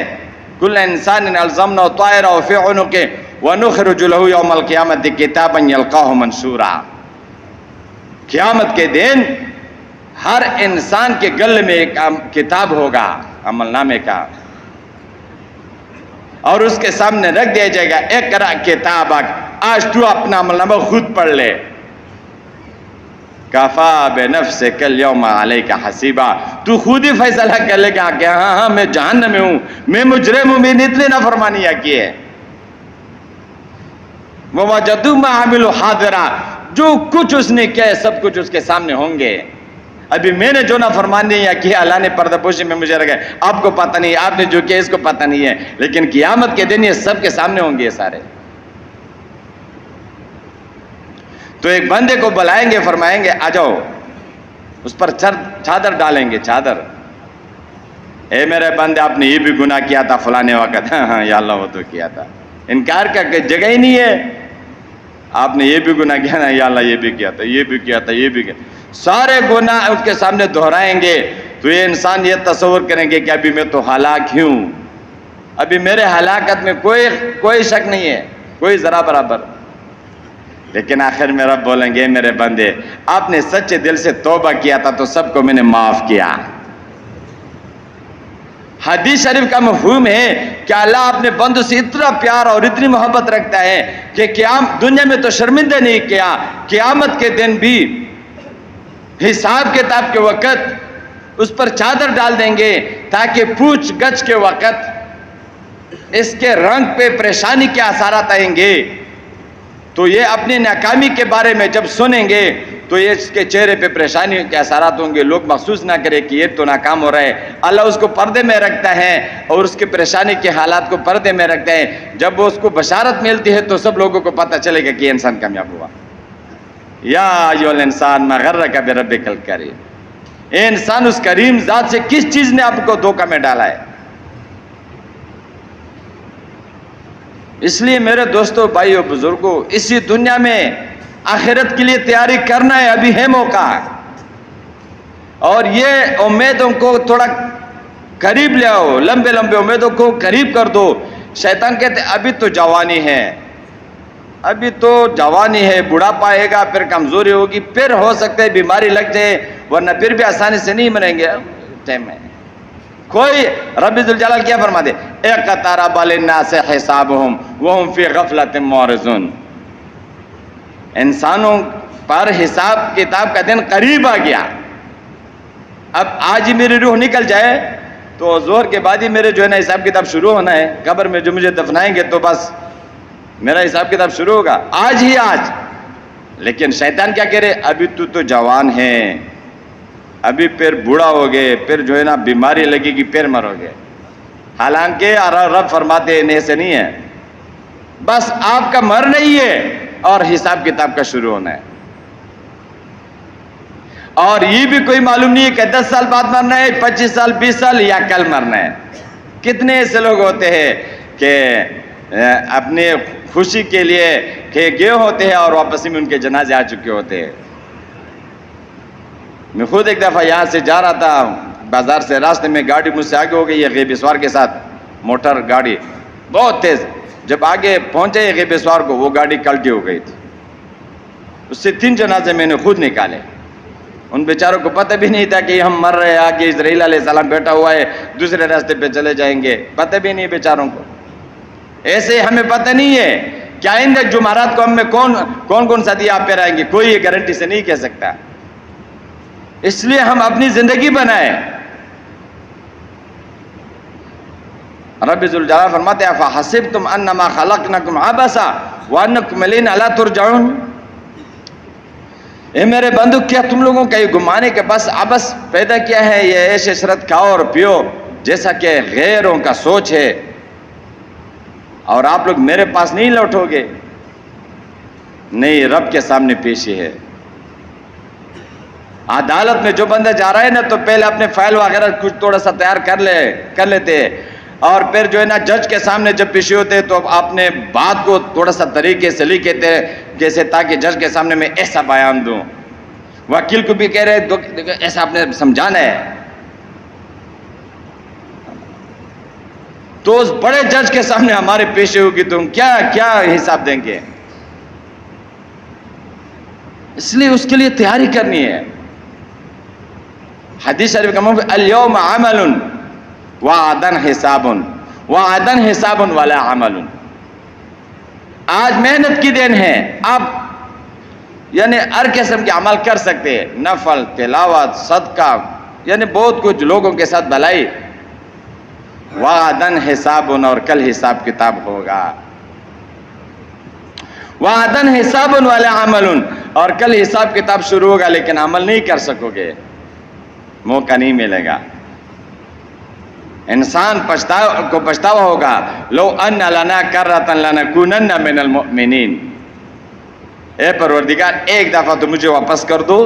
کل انسان الزمنا طائرہ فی عنقہ ونخرج له یوم القیامت کتابا یلقاہ منشورا. قیامت کے دن ہر انسان کے گلے میں ایک کتاب ہوگا عمل نامے کا, اور اس کے سامنے رکھ دیا جائے گا, اقرأ کتابک, آج تو اپنا عمل نامہ خود پڑھ لے. کفا بنفسک اليوم علیک حسیبا, تو خود ہی فیصلہ کر لے گا کہ ہاں میں جہنم میں ہوں, میں مجرم ہوں, میں نے اتنے نافرمانیاں کی ہے. ووجدوا ما عملوا حاضرا, جو کچھ اس نے کیا ہے سب کچھ اس کے سامنے ہوں گے. ابھی میں نے جو نافرمانیاں کیا اللہ نے پردہ پوشی میں مجھے رکھا, آپ کو پتہ نہیں, آپ نے جو کیا اس کو پتہ نہیں ہے, لیکن قیامت کے دن یہ سب کے سامنے ہوں گے یہ سارے. تو ایک بندے کو بلائیں گے, فرمائیں گے آ جاؤ, اس پر چادر ڈالیں گے, چادر, اے میرے بندے آپ نے یہ بھی گناہ کیا تھا فلانے وقت, ہاں یا اللہ وہ تو کیا تھا, انکار کا جگہ ہی نہیں ہے, آپ نے یہ بھی گناہ کیا نا, یا اللہ یہ بھی کیا تھا, یہ بھی کیا تھا, یہ بھی کیا, سارے گناہ اس کے سامنے دہرائیں گے. تو یہ انسان یہ تصور کریں گے کہ ابھی میں تو ہلاک ہوں, ابھی میرے ہلاکت میں کوئی شک نہیں ہے, کوئی ذرا برابر. لیکن آخر میں رب بولیں گے میرے بندے آپ نے سچے دل سے توبہ کیا تھا تو سب کو میں نے معاف کیا. حدیث شریف کا مفہوم ہے کہ اللہ اپنے بندوں سے اتنا پیار اور اتنی محبت رکھتا ہے کہ دنیا میں تو شرمندہ نہیں کیا, قیامت کے دن بھی حساب کتاب کے وقت اس پر چادر ڈال دیں گے تاکہ پوچھ گچھ کے وقت اس کے رنگ پہ پریشانی کے اثرات آئیں گے. تو یہ اپنی ناکامی کے بارے میں جب سنیں گے تو یہ اس کے چہرے پہ پریشانی کے اثرات ہوں گے, لوگ محسوس نہ کرے کہ یہ تو ناکام ہو رہا ہے. اللہ اس کو پردے میں رکھتا ہے اور اس کے پریشانی کے حالات کو پردے میں رکھتا ہے. جب وہ اس کو بشارت ملتی ہے تو سب لوگوں کو پتہ چلے گا کہ یہ انسان کامیاب ہوا. یا ایھا الانسان ما غرک بربک الکریم, اے انسان اس کریم ذات سے کس چیز نے آپ کو دھوکہ میں ڈالا ہے. اس لیے میرے دوستوں, بھائیوں, بزرگوں, اسی دنیا میں آخرت کے لیے تیاری کرنا ہے, ابھی ہے موقع. اور یہ امیدوں کو تھوڑا قریب لے آؤ, لمبے لمبے امیدوں کو قریب کر دو. شیطان کہتے ابھی تو جوانی ہے, ابھی تو جوانی ہے, بڑھاپا آئے گا, پھر کمزوری ہوگی, پھر ہو سکتا ہے بیماری لگ جائے, ورنہ پھر بھی آسانی سے نہیں مریں گے ٹائم میں. کوئی رب ذوالجلال کیا فرما دے, اقترب للناس حسابهم وهم فی غفلۃ معرضون. انسانوں پر حساب کتاب کا دن قریب آ گیا. اب آج ہی میری روح نکل جائے تو ظہر کے بعد ہی میرے جو ہے نا حساب کتاب شروع ہونا ہے. قبر میں جو مجھے دفنائیں گے تو بس میرا حساب کتاب شروع ہوگا. آج ہی آج لیکن شیطان کیا کہہ رہے، ابھی تو جوان ہے، ابھی پھر بوڑھا ہو گئے، پھر جو ہے نا بیماری لگے گی، پھر مرو گے. حالانکہ رب فرماتے ہیں ایسے نہیں ہے، بس آپ کا مرنا ہی ہے اور حساب کتاب کا شروع ہونا ہے. اور یہ بھی کوئی معلوم نہیں ہے کہ 10 سال بعد مرنا ہے، 25 سال، 20 سال یا کل مرنا ہے. کتنے ایسے لوگ ہوتے ہیں کہ اپنے خوشی کے لیے کہ گئے ہوتے ہیں اور واپس میں ان کے جنازے آ چکے ہوتے ہیں. میں خود ایک دفعہ یہاں سے جا رہا تھا بازار سے، راستے میں گاڑی مجھ سے آگے ہو گئی ہے غیبی سوار کے ساتھ، موٹر گاڑی بہت تیز. جب آگے پہنچے یہ غیبی سوار کو، وہ گاڑی کلٹی ہو گئی تھی. اس سے 3 جنازے میں نے خود نکالے. ان بیچاروں کو پتہ بھی نہیں تھا کہ ہم مر رہے ہیں، آگے اسرائیل علیہ السلام بیٹھا ہوا ہے، دوسرے راستے پہ چلے جائیں گے، پتہ بھی نہیں بیچاروں کو. ایسے ہمیں پتہ نہیں ہے کہ آئندہ جمعرات کو ہم میں کون صدی آپ پہ رہیں گے، کوئی یہ گارنٹی سے نہیں کہہ سکتا. اس لیے ہم اپنی زندگی بنائیں. رب ذوالجلال فرماتے ہیں فحسبتم انما خلقناکم عبثا وانکم الینا لا ترجعون. اے میرے بندو، کیا تم لوگوں کا یہ گمان ہے کہ بس عبث پیدا کیا ہے، یہ عیش عشرت کھاؤ اور پیو جیسا کہ غیروں کا سوچ ہے، اور آپ لوگ میرے پاس نہیں لوٹو گے؟ نہیں، رب کے سامنے پیشی ہے. عدالت میں جو بندہ جا رہا ہے نا، تو پہلے اپنے فائل وغیرہ کچھ تھوڑا سا تیار کر لیتے، اور پھر جو ہے نا جج کے سامنے جب پیشی ہوتے تو اپنے بات کو تھوڑا سا طریقے سے لکھتے جیسے تاکہ جج کے سامنے میں ایسا بیان دوں. وکیل کو بھی کہہ رہے ایسا آپ نے سمجھانا ہے. تو اس بڑے جج کے سامنے ہمارے پیشی ہوگی تو ہم کیا حساب دیں گے؟ اس لیے اس کے لیے تیاری کرنی ہے. حدیث شریف کا مفہوم اليوم عمل وعدن حساب وعدن حساب ولا عمل. آج محنت کی دن ہے، آپ یعنی ہر قسم کے عمل کر سکتے ہیں، نفل، تلاوت، صدقہ، یعنی بہت کچھ لوگوں کے ساتھ بھلائی. وعدن حساب، اور کل حساب کتاب ہوگا. وعدن حساب ولا عمل، اور کل حساب کتاب شروع ہوگا لیکن عمل نہیں کر سکو گے، موقع نہیں ملے گا. انسان پچھتاوا ہوگا. لو ان لنا کرۃ لنکونن من المؤمنین. اے پروردگار، ایک دفعہ تو مجھے واپس کر دو،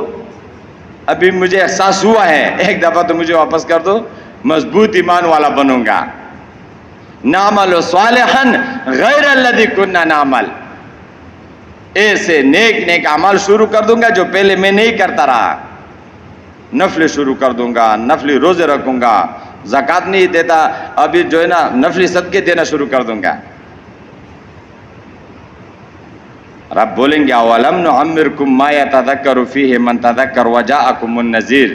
ابھی مجھے احساس ہوا ہے، ایک دفعہ تو مجھے واپس کر دو، مضبوط ایمان والا بنوں گا. نعمل صالحا غیر الذی کنا نعمل. ایسے نیک اعمال شروع کر دوں گا جو پہلے میں نہیں کرتا رہا. نفل شروع کر دوں گا، نفلی روزے رکھوں گا، زکوٰۃ نہیں دیتا، ابھی جو ہے نا نفلی صدقے دینا شروع کر دوں گا. رب بولیں گے اولم نعمرکم ما یتذکر فیہ من تذکر وجاءکم النذیر.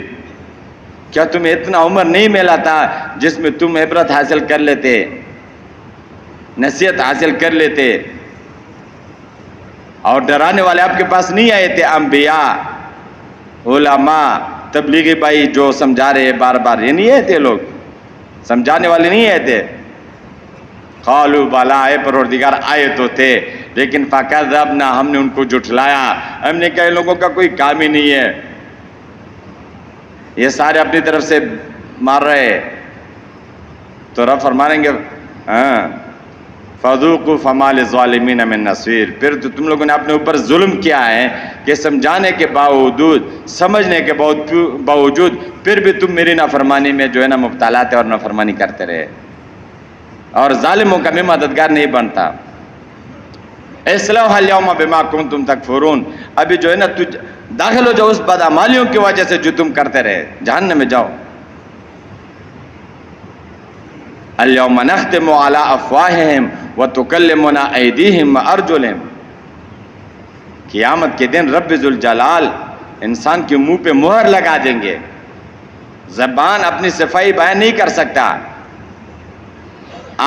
کیا تمہیں اتنا عمر نہیں ملا تھا جس میں تم عبرت حاصل کر لیتے، نصیحت حاصل کر لیتے، اور ڈرانے والے آپ کے پاس نہیں آئے تھے؟ انبیاء، علماء، تبلیغی بھائی جو سمجھا رہے بار بار، یہ نہیں آئے تھے؟ لوگ سمجھانے والے نہیں آئے تھے؟ قالوا بلا، اے پروردگار آئے تو تھے لیکن فکذبنا، ہم نے ان کو جھٹلایا. ہم نے کہا ان لوگوں کا کوئی کام ہی نہیں ہے، یہ سارے اپنی طرف سے مار رہے. تو رب فرمائیں گے فذوقوا فما للظالمین من نصیر. پھر تو تم لوگوں نے اپنے اوپر ظلم کیا ہے کہ سمجھانے کے باوجود، سمجھنے کے باوجود پھر بھی تم میری نافرمانی میں جو ہے نا مبتلا تھے اور نافرمانی کرتے رہے، اور ظالموں کا میں مددگار نہیں بنتا. اصلوها اليوم بما کنتم تکفرون. ابھی جو ہے نا داخل ہو جاؤ اس بدعمالیوں کی وجہ سے جو تم کرتے رہے، جہنم میں جاؤ. اليوم نختم على افواہہم وتکلمنا ایدیہم وارجلہم. قیامت کے دن رب ذوالجلال انسان کے منہ پہ مہر لگا دیں گے. زبان اپنی صفائی بیان نہیں کر سکتا.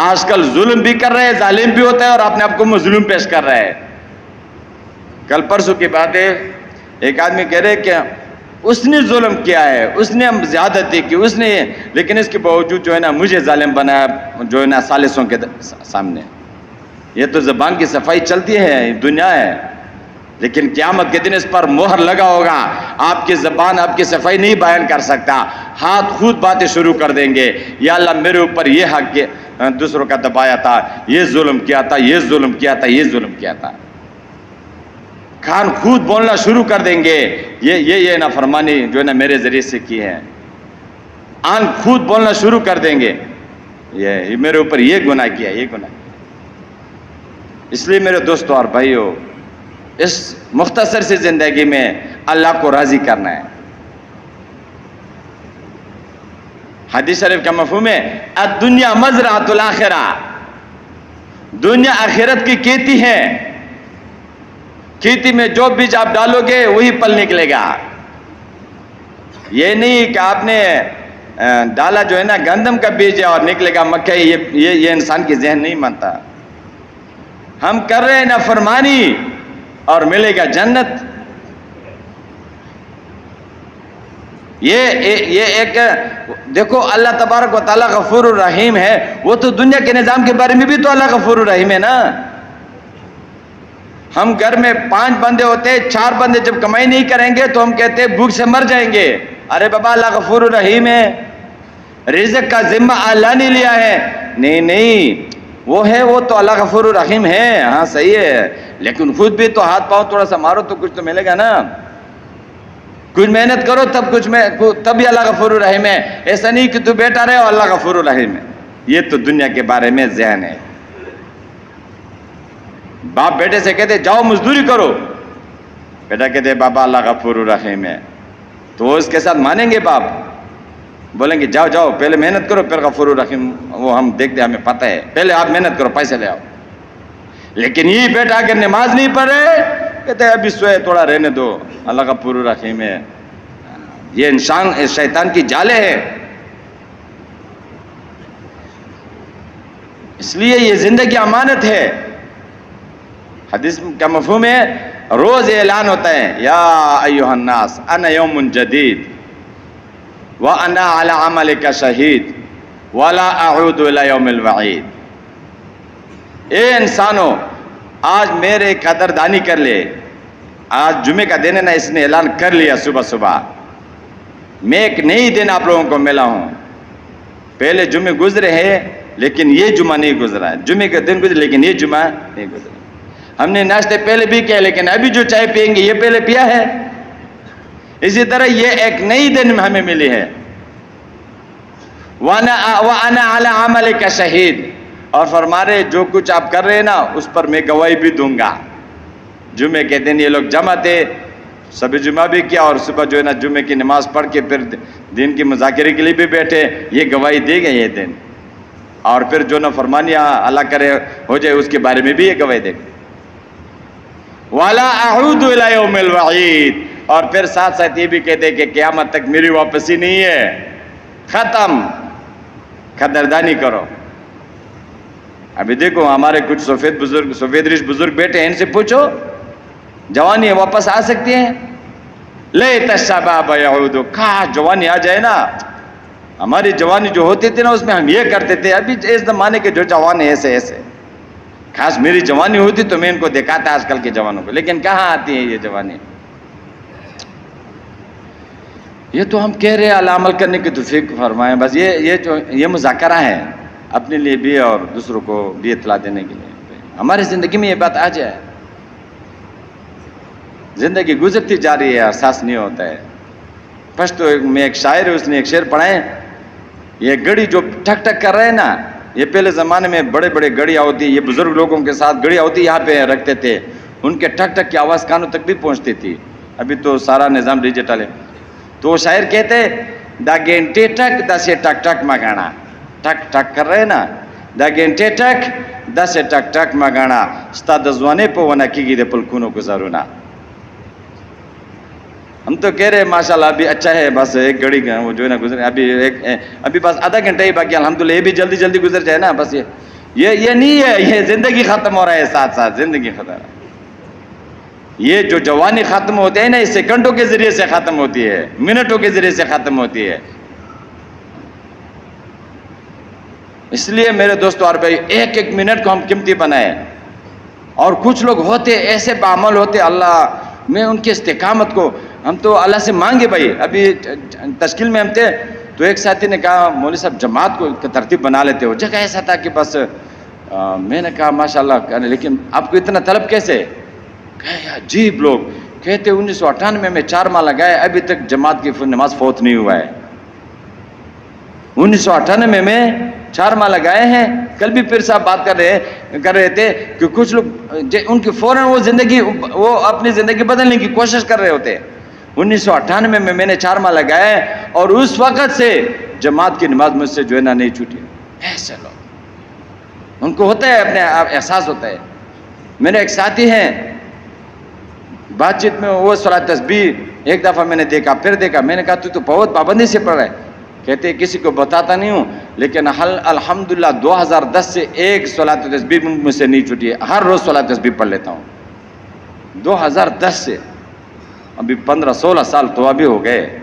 آج کل ظلم بھی کر رہے ہیں، ظالم بھی ہوتا ہے اور اپنے آپ کو مظلوم پیش کر رہے ہیں. کل پرسوں کی بات ہے، ایک آدمی کہہ رہے کہ اس نے ظلم کیا ہے، اس نے زیادتی کی، اس نے، لیکن اس کے باوجود جو ہے نا مجھے ظالم بنایا جو ہے نا ثالثوں کے سامنے. یہ تو زبان کی صفائی چلتی ہے، دنیا ہے، لیکن قیامت کے دن اس پر مہر لگا ہوگا. آپ کی زبان آپ کی صفائی نہیں بیان کر سکتا. ہاتھ خود باتیں شروع کر دیں گے, یا اللہ میرے اوپر یہ حق دوسروں کا دبایا تھا, یہ ظلم کیا تھا, یہ ظلم کیا تھا, یہ ظلم کیا تھا. کان خود بولنا شروع کر دیں گے, یہ نافرمانی جو ہے نا میرے ذریعے سے کی ہے. آن خود بولنا شروع کر دیں گے, یہ میرے اوپر یہ گناہ کیا, یہ گناہ کیا. اس لیے میرے دوستوں اور بھائیوں, اس مختصر سی زندگی میں اللہ کو راضی کرنا ہے. حدیث شریف کا مفہوم ہے الدنیا مزرعۃ الآخرہ, دنیا آخرت کی کھیتی ہے. کھیتی میں جو بیج آپ ڈالو گے وہی پل نکلے گا. یہ نہیں کہ آپ نے ڈالا جو ہے نا گندم کا بیج ہے اور نکلے گا مکئی, یہ انسان کی ذہن نہیں مانتا. ہم کر رہے ہیں نافرمانی اور ملے گا جنت. یہ ایک دیکھو, اللہ تبارک و تعالیٰ غفور الرحیم ہے. وہ تو دنیا کے نظام کے بارے میں بھی تو اللہ غفور الرحیم ہے نا. ہم گھر میں 5 بندے ہوتے, 4 بندے جب کمائی نہیں کریں گے تو ہم کہتے ہیں بھوک سے مر جائیں گے. ارے بابا اللہ غفور الرحیم ہے, رزق کا ذمہ اللہ نے لیا ہے. نہیں وہ ہے, وہ تو اللہ غفور الرحیم ہے. ہاں صحیح ہے, لیکن خود بھی تو ہاتھ پاؤں تھوڑا سا مارو تو کچھ تو ملے گا نا. کچھ محنت کرو تب بھی اللہ غفور الرحیم ہے. ایسا نہیں کہ تو بیٹا رہے اور اللہ غفور الرحیم ہے. یہ تو دنیا کے بارے میں ذہن ہے. باپ بیٹے سے کہتے جاؤ مزدوری کرو, بیٹا کہتے بابا اللہ غفور الرحیم ہے. تو وہ اس کے ساتھ مانیں گے؟ باپ بولیں گے جاؤ پہلے محنت کرو پھر غفور الرحیم وہ ہم دیکھتے ہمیں پتہ ہے, پہلے آپ محنت کرو پیسے لے آؤ. لیکن یہ بیٹا اگر نماز نہیں پڑھے کہتے ابھی سوئے تھوڑا رہنے دو, اللہ غفور الرحیم ہے. یہ انسان شیطان کی جالے ہے. اس لیے یہ زندگی امانت ہے. حدیث کا مفہوم ہے روز اعلان ہوتا ہے یا ایھا الناس انا یوم جدید وانا علی عملک شہید ولا اعود الی یوم الوعید. اے انسانو, آج میرے قدردانی کر لے. آج جمعے کا دن ہے نا, اس نے اعلان کر لیا صبح میں ایک نئی دن آپ لوگوں کو ملا ہوں. پہلے جمعے گزرے ہیں لیکن یہ جمعہ نہیں گزرا ہے. جمعے کا دن گزرے لیکن یہ جمعہ نہیں گزرا. ہم نے ناشتے پہلے بھی کیا لیکن ابھی جو چائے پئیں گے یہ پہلے پیا ہے. اسی طرح یہ ایک نئی دن ہمیں ملی ہے. وَأَنَا عَلَىٰ عَمَلِكَ شَهِيدٌ, اور فرما رہے جو کچھ آپ کر رہے ہیں نا اس پر میں گواہی بھی دوں گا. جمعے کے دن یہ لوگ جمع تھے, سب جمعہ بھی کیا اور صبح جو ہے نا جمعے کی نماز پڑھ کے پھر دین کی مذاکرے کے لیے بھی بیٹھے. یہ گواہی دے گئے یہ دن. اور پھر جو نافرمانیاں اللہ کرے ہو جائے اس کے بارے میں بھی یہ گواہی دے گئے. وَلَا أَعُودُ إِلَىٰ يَوْمِ الْوَعِيدِ, اور پھر ساتھ ساتھ یہ بھی کہتے کہ قیامت تک میری واپسی نہیں ہے. ختم, قدردانی کرو. ابھی دیکھو ہمارے کچھ سفید ریش بزرگ بیٹے ہیں, ان سے پوچھو جوانی واپس آ سکتی ہیں؟ لیت الشباب یعود, کاش جوانی آ جائے نا. ہماری جوانی جو ہوتی تھی نا اس میں ہم یہ کرتے تھے. ابھی اس زمانے کے جو جوان ہیں ایسے, کاش میری جوانی ہوتی تو میں ان کو دکھاتا آج کل کے جوانوں کو. لیکن کہاں آتی ہے یہ جوانی؟ یہ تو ہم کہہ رہے ہیں اللہ عمل کرنے کی توفیق فرمائیں. بس یہ مذاکرہ ہے اپنے لیے بھی اور دوسروں کو بھی اطلاع دینے کے لیے. ہماری زندگی میں یہ بات آ جائے. زندگی گزرتی جا رہی ہے, احساس نہیں ہوتا ہے. پشتو میں ایک شاعر ہے, اس نے ایک شعر پڑھائے, یہ گڑی جو ٹھک ٹھک کر رہے ہیں نا, یہ پہلے زمانے میں بڑے گڑیاں ہوتی, یہ بزرگ لوگوں کے ساتھ گڑیاں ہوتی یہاں پہ رکھتے تھے. ان کے ٹھک ٹھک کی آواز کانوں تک بھی پہنچتی تھی. ابھی تو سارا نظام ڈیجیٹل ہے. تو وہ شاعر کہتے دا گھنٹے ٹک دا سے ٹک ٹک مگانا, ٹک ٹک کر رہے نا, دا گھنٹے ٹک دا سے ٹک ٹک مگانا, ستا دزوانے پہ ونا کی گی دے پلکونوں گزارونا. ہم تو کہہ رہے ماشاءاللہ ابھی اچھا ہے, بس ایک گھڑی وہ جو ہے نا گزرے, ابھی بس آدھا گھنٹہ ہی باقی, الحمدللہ یہ بھی جلدی جلدی گزر جائے نا. بس یہ نہیں ہے, یہ زندگی ختم ہو رہا ہے, ساتھ ساتھ زندگی ختم ہو رہا ہے. یہ جو جوانی ختم ہوتے ہیں نا, یہ سیکنڈوں کے ذریعے سے ختم ہوتی ہے, منٹوں کے ذریعے سے ختم ہوتی ہے. اس لیے میرے دوستو اور بھائی, ایک ایک منٹ کو ہم قیمتی بنائیں. اور کچھ لوگ ہوتے ایسے بعمل ہوتے، اللہ میں ان کی استقامت کو ہم تو اللہ سے مانگے بھائی. ابھی تشکیل میں ہم تھے تو ایک ساتھی نے کہا مولوی صاحب جماعت کو ترتیب بنا لیتے ہو. جگہ ایسا تھا کہ بس میں نے کہا ماشاءاللہ، لیکن آپ کو اتنا طلب کیسے؟ کہے عجیب لوگ کہتے 1998 میں 4 ماہ لگائے ابھی تک جماعت کی نماز فوت نہیں ہوا ہے. 1998 میں 4 ماہ لگائے ہیں. کل بھی پیر صاحب بات کر رہے تھے کہ کچھ لوگ ان کی فوراً وہ اپنی زندگی بدلنے کی کوشش کر رہے ہوتے. 1998 میں نے 4 ماہ لگائے اور اس وقت سے جماعت کی نماز مجھ سے جو ہے نا نہیں چھوٹی. ایسے لوگ ان کو ہوتا ہے، اپنے احساس ہوتا ہے. میرے ایک ساتھی ہیں، بات چیت میں وہ صلاۃ تسبیح ایک دفعہ میں نے دیکھا، پھر دیکھا. میں نے کہا تو بہت پابندی سے پڑھ رہا ہے. کہتے کسی کو بتاتا نہیں ہوں لیکن الحمدللہ 2010 سے ایک صلاۃ تسبیح مجھ سے نہیں چھوٹی ہے. ہر روز صلاۃ تسبیح پڑھ لیتا ہوں. 2010 سے ابھی 15-16 سال تو ابھی ہو گئے.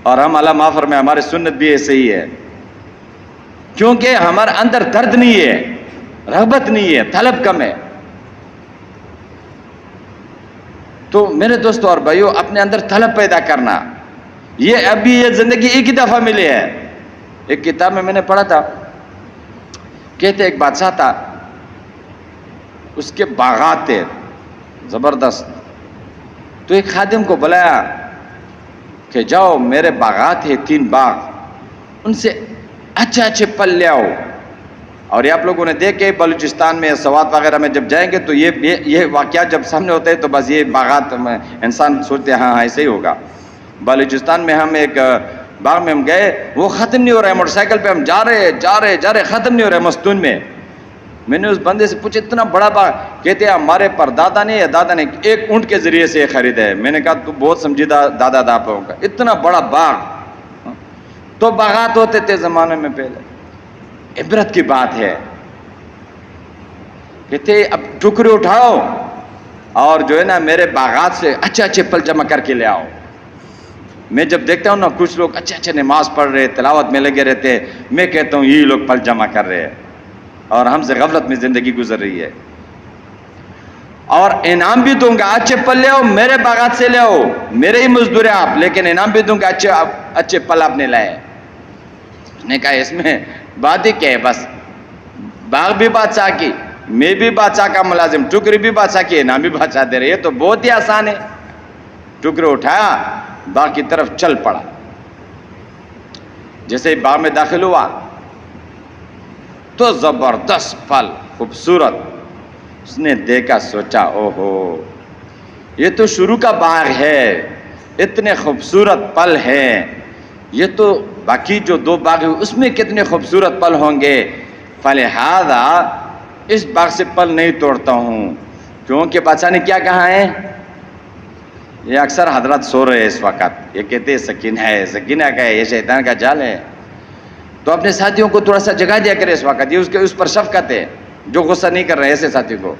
اور ہم اللہ معاف فرمائے ہماری سنت بھی ایسے ہی ہے، کیونکہ ہمارے اندر درد نہیں ہے، رغبت نہیں ہے، طلب کم ہے. تو میرے دوستو اور بھائیو، اپنے اندر طلب پیدا کرنا، یہ زندگی ایک ہی دفعہ ملی ہے. ایک کتاب میں نے پڑھا تھا، کہتے ایک بادشاہ تھا، اس کے باغات تھے زبردست. تو ایک خادم کو بلایا کہ جاؤ میرے باغات ہیں 3 باغ، ان سے اچھے پھل لے آؤ. اور یہ آپ لوگوں نے دیکھے بلوچستان میں سوات وغیرہ میں جب جائیں گے تو یہ واقعہ جب سامنے ہوتا ہے تو بس یہ باغات میں انسان سوچتے ہیں ہاں ایسے ہی ہوگا. بلوچستان میں ہم ایک باغ میں ہم گئے، وہ ختم نہیں ہو رہا ہے. موٹر سائیکل پہ ہم جا رہے ختم نہیں ہو رہا ہے مستون میں. میں نے اس بندے سے پوچھا اتنا بڑا باغ؟ کہتے ہیں ہمارے پردادا نے یا دادا نے ایک اونٹ کے ذریعے سے خریدا ہے. میں نے کہا تو بہت سمجھیدہ دادا آپ لوگوں کا، اتنا بڑا باغ. تو باغات ہوتے تھے زمانے میں پہلے. عبرت کی بات ہے. کہتے اب ٹکڑے اٹھاؤ اور جو ہے نا میرے باغات سے اچھے پھل جمع کر کے لے آؤ. میں جب دیکھتا ہوں نا کچھ لوگ اچھے نماز پڑھ رہے، تلاوت میں لگے رہتے، میں کہتا ہوں یہ لوگ پھل جمع کر رہے ہیں اور ہم سے غفلت میں زندگی گزر رہی ہے. اور انعام بھی دوں گا، اچھے پھل لے آؤ، میرے باغات سے لے آؤ، میرے ہی مزدور ہیں آپ، لیکن انعام بھی دوں گا اچھے پھل آپ نے لائے. اس نے کہا اس میں بات ہی کیا ہے، بس باغ بھی بادشاہ کی، میں بھی بادشاہ کا ملازم، ٹکری بھی بادشاہ کی، انعام بھی بادشاہ دے رہے. یہ تو بہت ہی آسان ہے. ٹکرے اٹھایا، باغ کی طرف چل پڑا. جیسے ہی باغ میں داخل ہوا تو زبردست پھل، خوبصورت. اس نے دیکھا، سوچا اوہو یہ تو شروع کا باغ ہے، اتنے خوبصورت پھل ہیں. یہ تو باقی جو 2 باغ ہیں اس میں کتنے خوبصورت پھل ہوں گے. فلہذا اس باغ سے پھل نہیں توڑتا ہوں. کیونکہ بادشاہ نے کیا کہا ہے؟ یہ اکثر حضرات سو رہے ہیں اس وقت، یہ کہتے ہیں سکینہ ہے. سکینہ کا ہے، یہ شیطان کا جال ہے. تو اپنے ساتھیوں کو تھوڑا سا جگہ دیا کرے اس وقت، یہ اس پر شفقت ہے جو غصہ نہیں کر رہے ایسے ساتھی کو.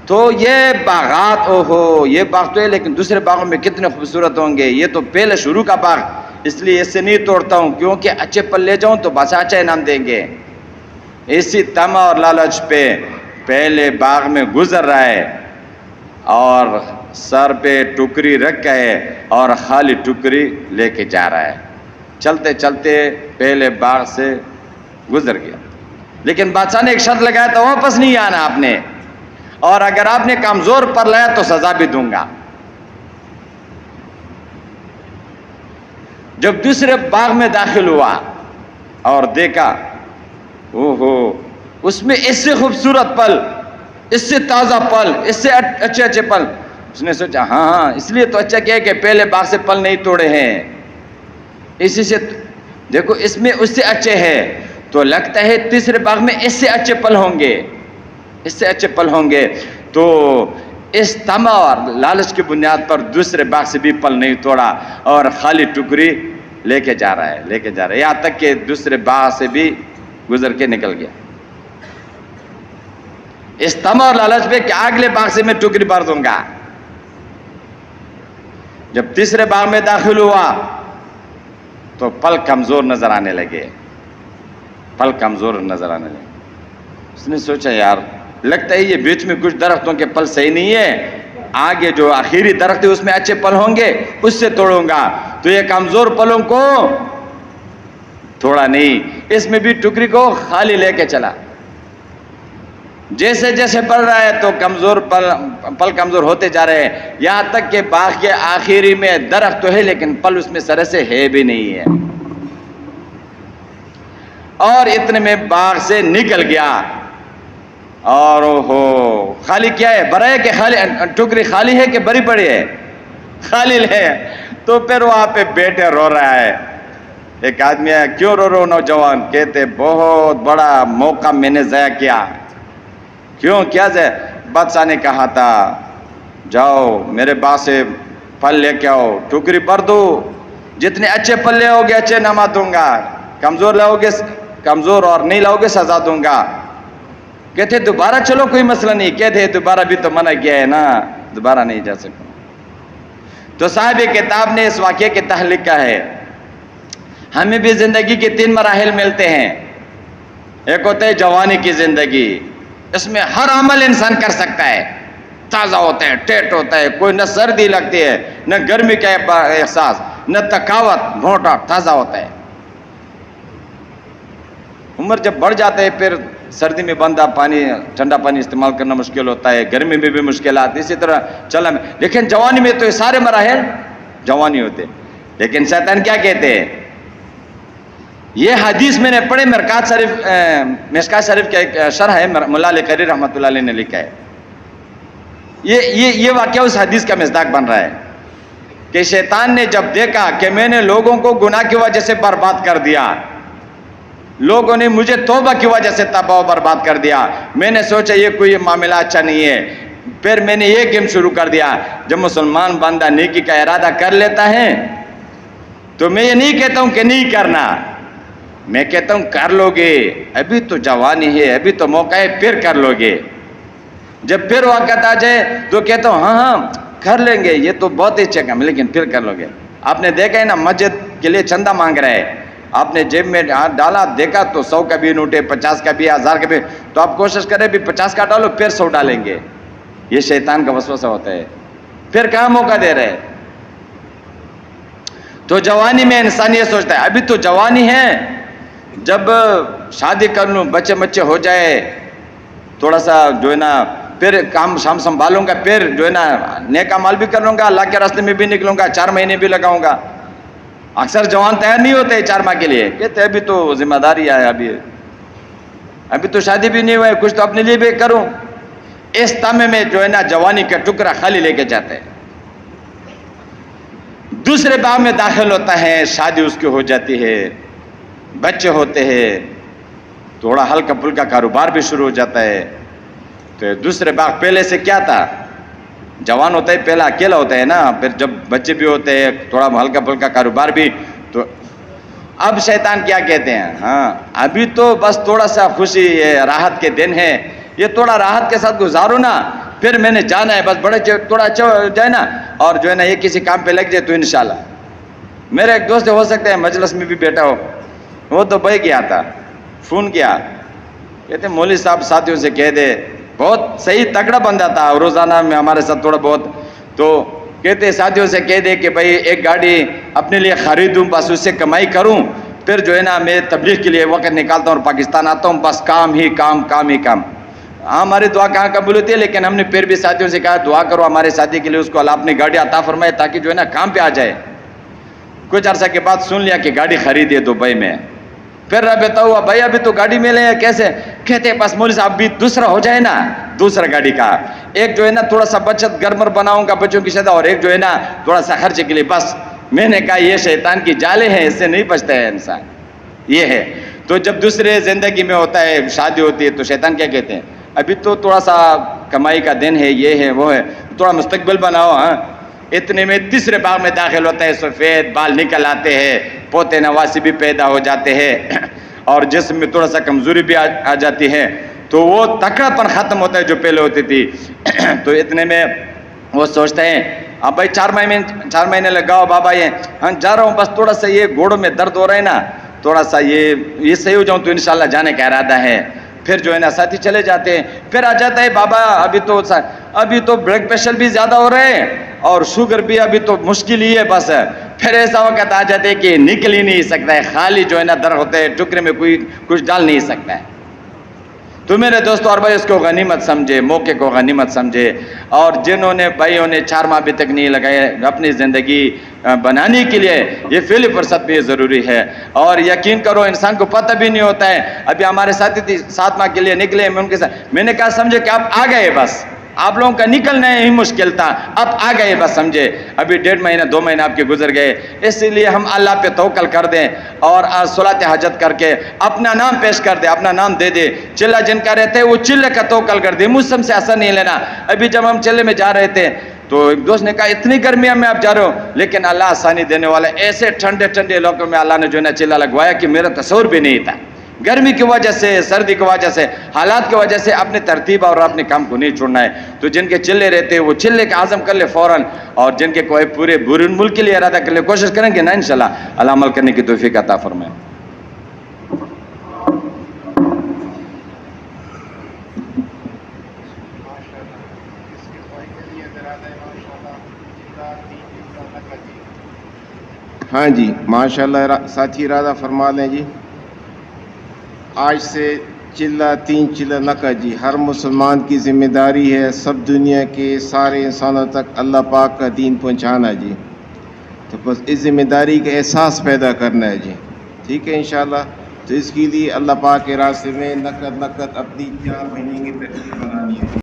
تو یہ باغات، اوہو یہ باغ تو ہے لیکن دوسرے باغوں میں کتنے خوبصورت ہوں گے. یہ تو پہلے شروع کا باغ، اس لیے اس سے نہیں توڑتا ہوں کیونکہ اچھے پھل لے جاؤں تو بادشاہ اچھا انعام دیں گے. اسی طمع اور لالچ پہ پہلے باغ میں گزر رہا ہے اور سر پہ ٹکری رکھ کے اور خالی ٹکری لے کے جا رہا ہے. چلتے چلتے پہلے باغ سے گزر گیا. لیکن بادشاہ نے ایک شرط لگایا تھا، واپس نہیں آنا آپ نے، اور اگر آپ نے کمزور پر لایا تو سزا بھی دوں گا. جب دوسرے باغ میں داخل ہوا اور دیکھا اوہو اس میں اس سے خوبصورت پھل، اس سے تازہ پھل، اس سے اچھے پھل. اس نے سوچا ہاں اس لیے تو اچھا کیا کہ پہلے باغ سے پھل نہیں توڑے ہیں، اسی سے دیکھو اس میں اس سے اچھے ہیں، تو لگتا ہے تیسرے باغ میں اس سے اچھے پھل ہوں گے، اس سے اچھے پھل ہوں گے. تو اس طمع اور لالچ کی بنیاد پر دوسرے باغ سے بھی پھل نہیں توڑا اور خالی ٹکری لے کے جا رہا ہے یہاں تک کہ دوسرے باغ سے بھی گزر کے نکل گیا. اس طمع اور لالچ پہ کہ اگلے باغ سے میں ٹکری بھر دوں گا. جب تیسرے باغ میں داخل ہوا تو پھل کمزور نظر آنے لگے، پھل کمزور نظر آنے لگے. اس نے سوچا یار لگتا ہے یہ بیچ میں کچھ درختوں کے پل صحیح نہیں ہے، آگے جو آخری درخت ہے اس میں اچھے پل ہوں گے، اس سے توڑوں گا، تو یہ کمزور پلوں کو توڑا نہیں، اس میں بھی ٹکری کو خالی لے کے چلا۔ جیسے جیسے بڑھ رہا ہے تو کمزور پل کمزور ہوتے جا رہے ہیں، یہاں تک کہ باغ کے آخری میں درخت تو ہے لیکن پل اس میں سرے سے ہے بھی نہیں ہے، اور اتنے میں باغ سے نکل گیا، اور خالی کیا ہے، بڑا ہے کہ خالی ٹکری خالی ہے کہ بری پڑی ہے، خالی ہے، تو پھر وہاں پہ بیٹے رو رہا ہے۔ ایک آدمی ہے، کیوں رو رہو نوجوان؟ کہتے بہت بڑا موقع میں نے ضائع کیا۔ کیوں کیا ضائع؟ بادشاہ نے کہا تھا جاؤ میرے باغ سے پھل لے کے آؤ، ٹوکری بھر دو، جتنے اچھے پھل لے آؤ گے اچھے انعامات دوں گا، کمزور لاؤ گے کمزور اور نہیں لاؤ گے سزا دوں گا۔ کہتے دوبارہ چلو کوئی مسئلہ نہیں، کہتے دوبارہ بھی تو منع کیا ہے نا، دوبارہ نہیں جا سکتا۔ تو صاحب کتاب نے اس واقعے کے تحت لکھا ہے ہمیں بھی زندگی کے 3 مراحل ملتے ہیں۔ ایک ہوتا ہے جوانی کی زندگی، اس میں ہر عمل انسان کر سکتا ہے، تازہ ہوتا ہے، ٹیٹ ہوتا ہے، کوئی نہ سردی لگتی ہے نہ گرمی کا احساس نہ تھکاوٹ، موٹا تازہ ہوتا ہے۔ عمر جب بڑھ جاتا ہے پھر سردی میں بندہ پانی ٹھنڈا پانی استعمال کرنا مشکل ہوتا ہے، گرمی میں بھی مشکلات، اسی طرح چلا میں، لیکن جوانی میں تو یہ سارے مراحل جوانی ہوتے۔ لیکن شیطان کیا کہتے ہیں، یہ حدیث میں نے پڑھے، مشکات شریف کا ایک شرح ہے، مولا علی قاری رحمۃ اللہ علیہ نے لکھا ہے، یہ واقعہ اس حدیث کا مصداق بن رہا ہے کہ شیطان نے جب دیکھا کہ میں نے لوگوں کو گناہ کی وجہ سے برباد کر دیا، لوگوں نے مجھے توبہ کی وجہ سے تباہ و برباد کر دیا، میں نے سوچا یہ کوئی معاملہ اچھا نہیں ہے، پھر میں نے یہ گیم شروع کر دیا، جب مسلمان بندہ نیکی کا ارادہ کر لیتا ہے تو میں یہ نہیں کہتا ہوں کہ نہیں کرنا، میں کہتا ہوں کر لو گے، ابھی تو جوانی ہے، ابھی تو موقع ہے، پھر کر لو گے۔ جب پھر وقت آ جائے تو کہتا ہوں ہاں کر لیں گے، یہ تو بہت ہی اچھا کام، لیکن پھر کر لو گے۔ آپ نے دیکھا ہے نا، مسجد کے لیے چندہ مانگ رہے ہیں، آپ نے جیب میں ہاتھ ڈالا، دیکھا تو 100 کا بھی نوٹ ہے، 50 کا بھی، 1000 کا بھی، تو آپ کوشش کریں بھی 50 کا ڈالو پھر 100 ڈالیں گے۔ یہ شیطان کا وسوسہ ہوتا ہے، پھر کہاں موقع دے رہے۔ تو جوانی میں انسان یہ سوچتا ہے ابھی تو جوانی ہے، جب شادی کر لوں، بچے بچے ہو جائے، تھوڑا سا جو ہے نا پھر کام شام سنبھالوں گا، پھر جو ہے نا نیک اعمال بھی کر لوں گا، اللہ کے راستے میں بھی نکلوں گا، 4 مہینے بھی لگاؤں گا۔ اکثر جوان تیار نہیں ہوتے 4 ماہ کے لیے، کہتے ابھی تو ذمہ داری ہے، ابھی تو شادی بھی نہیں ہوا ہے، کچھ تو اپنے لیے بھی کروں۔ اس تامے میں جو ہے نا جوانی کا ٹکڑا خالی لے کے جاتے ہیں، دوسرے باغ میں داخل ہوتا ہے، شادی اس کی ہو جاتی ہے، بچے ہوتے ہیں، تھوڑا ہلکا پھلکا کاروبار بھی شروع ہو جاتا ہے۔ تو دوسرے باغ پہلے سے کیا تھا، جوان ہوتا ہے پہلا اکیلا ہوتا ہے نا، پھر جب بچے بھی ہوتے ہیں، تھوڑا ہلکا پھلکا کاروبار بھی، تو اب شیطان کیا کہتے ہیں، ہاں ابھی تو بس تھوڑا سا خوشی راحت کے دن ہے، یہ تھوڑا راحت کے ساتھ گزارو نا، پھر میں نے جانا ہے، بس بڑے تھوڑا اچھا ہو جائے نا، اور جو ہے نا یہ کسی کام پہ لگ جائے تو انشاءاللہ۔ میرا ایک دوست ہو سکتا ہے مجلس میں بھی بیٹھا ہو، وہ تو بھائی گیا تھا، فون کیا، کہتے مولوی صاحب ساتھیوں سے کہہ دے، بہت صحیح تگڑا بندہ تھا، روزانہ میں ہمارے ساتھ تھوڑا بہت، تو کہتے ساتھیوں سے کہہ دے کہ بھائی ایک گاڑی اپنے لیے خریدوں، بس اس سے کمائی کروں، پھر جو ہے نا میں تبلیغ کے لیے وقت نکالتا ہوں اور پاکستان آتا ہوں، بس کام ہی کام، کام ہی کام۔ ہماری دعا کہاں قبول ہوتی ہے، لیکن ہم نے پھر بھی ساتھیوں سے کہا دعا کرو ہمارے ساتھی کے لیے، اس کو اللہ اپنی گاڑی عطا فرمائے تاکہ جو ہے نا کام پہ آ جائے۔ کچھ عرصہ کے بعد سن لیا کہ گاڑی خریدی ہے دبئی میں، پھر رابطہ ہوا، بھائی ابھی تو گاڑی ملے ہیں کیسے، کہتے بس مولوی صاحب بھی دوسرا ہو جائے نا، دوسرا گاڑی کا، ایک جو ہے نا تھوڑا سا بچت گرمر بناؤں گا بچوں کی شادی، اور ایک جو ہے نا تھوڑا سا خرچے کے لیے، بس میں نے کہا یہ شیطان کی جالے ہیں، اس سے نہیں بچتا ہے انسان، یہ ہے۔ تو جب دوسرے زندگی میں ہوتا ہے، شادی ہوتی ہے، تو شیطان کیا کہتے ہیں، ابھی تو تھوڑا سا کمائی کا دن ہے، یہ ہے وہ ہے، تھوڑا مستقبل بناؤ۔ ہاں اتنے میں تیسرے باغ میں داخل ہوتا ہے، سفید بال نکل آتے ہیں، پوتے نواسی بھی پیدا ہو جاتے ہیں، اور جسم میں تھوڑا سا کمزوری بھی آ جاتی ہے، تو وہ تکڑا پن ختم ہوتا ہے جو پہلے ہوتی تھی۔ تو اتنے میں وہ سوچتے ہیں اب بھائی 4 مہینے لگاؤ بابا، یہ ہاں جا رہا ہوں، بس تھوڑا سا یہ گوڑوں میں درد ہو رہا ہے نا، تھوڑا سا یہ صحیح ہو جاؤں تو انشاءاللہ جانے کا ارادہ ہے۔ پھر جو ہے نا ساتھی چلے جاتے ہیں. پھر آ جاتا ہے بابا ابھی تو بلڈ پریشر بھی زیادہ ہو رہے ہیں اور شوگر بھی ابھی تو مشکل ہی ہے بس. پھر ایسا وقت آ جاتے ہے کہ نکل ہی نہیں سکتا ہے, خالی جو ہے نا در ہوتے ہیں, ٹکرے میں کوئی کچھ ڈال نہیں سکتا ہے. تو میرے دوستو اور بھائی اس کو غنیمت سمجھے, موقع کو غنیمت سمجھے. اور جنہوں نے بھائیوں نے 4 ماہ ابھی تک نہیں لگائے اپنی زندگی بنانے کے لیے, یہ فعلی فرصت بھی ضروری ہے. اور یقین کرو انسان کو پتہ بھی نہیں ہوتا ہے. ابھی ہمارے ساتھی تھی 7 ماہ کے لیے نکلے, میں ان کے ساتھ میں نے کہا سمجھے کہ آپ آ گئے, بس آپ لوگوں کا نکلنا ہی مشکل تھا, اب آ گئے بس سمجھے. ابھی 1.5 مہینہ 2 مہینہ آپ کے گزر گئے. اس لیے ہم اللہ پہ توکل کر دیں اور صلاۃ حاجت کر کے اپنا نام پیش کر دیں, اپنا نام دے دے. چلہ جن کا رہتے ہیں وہ چلے کا توکل کر دے, موسم سے اثر نہیں لینا. ابھی جب ہم چلے میں جا رہے تھے تو ایک دوست نے کہا اتنی گرمیاں میں آپ جا رہے ہو, لیکن اللہ آسانی دینے والا. ایسے ٹھنڈے ٹھنڈے علاقوں میں اللہ نے جو ہے نا چلہ لگوایا کہ میرا تصور بھی نہیں تھا. گرمی کی وجہ سے, سردی کی وجہ سے, حالات کی وجہ سے اپنے ترتیب اور اپنے کام کو نہیں چھوڑنا ہے. تو جن کے چلے رہتے ہیں وہ چلے کا عزم کر لے فوراً, اور جن کے کوئی پورے ملک کے لیے ارادہ کر لے, کوشش کریں گے نا انشاءاللہ اللہ عمل کرنے کی توفیق عطا فرمائے. ہاں جی ماشاءاللہ ساتھی ارادہ فرما لیں جی. آج سے چلہ 3 چلہ نقد جی ہر مسلمان کی ذمہ داری ہے سب دنیا کے سارے انسانوں تک اللہ پاک کا دین پہنچانا جی. تو بس اس ذمہ داری کا احساس پیدا کرنا ہے جی, ٹھیک ہے انشاءاللہ. تو اس کے لیے اللہ پاک کے راستے میں نقد اپنی 4 مہینے کی ترتیب بنانی ہے.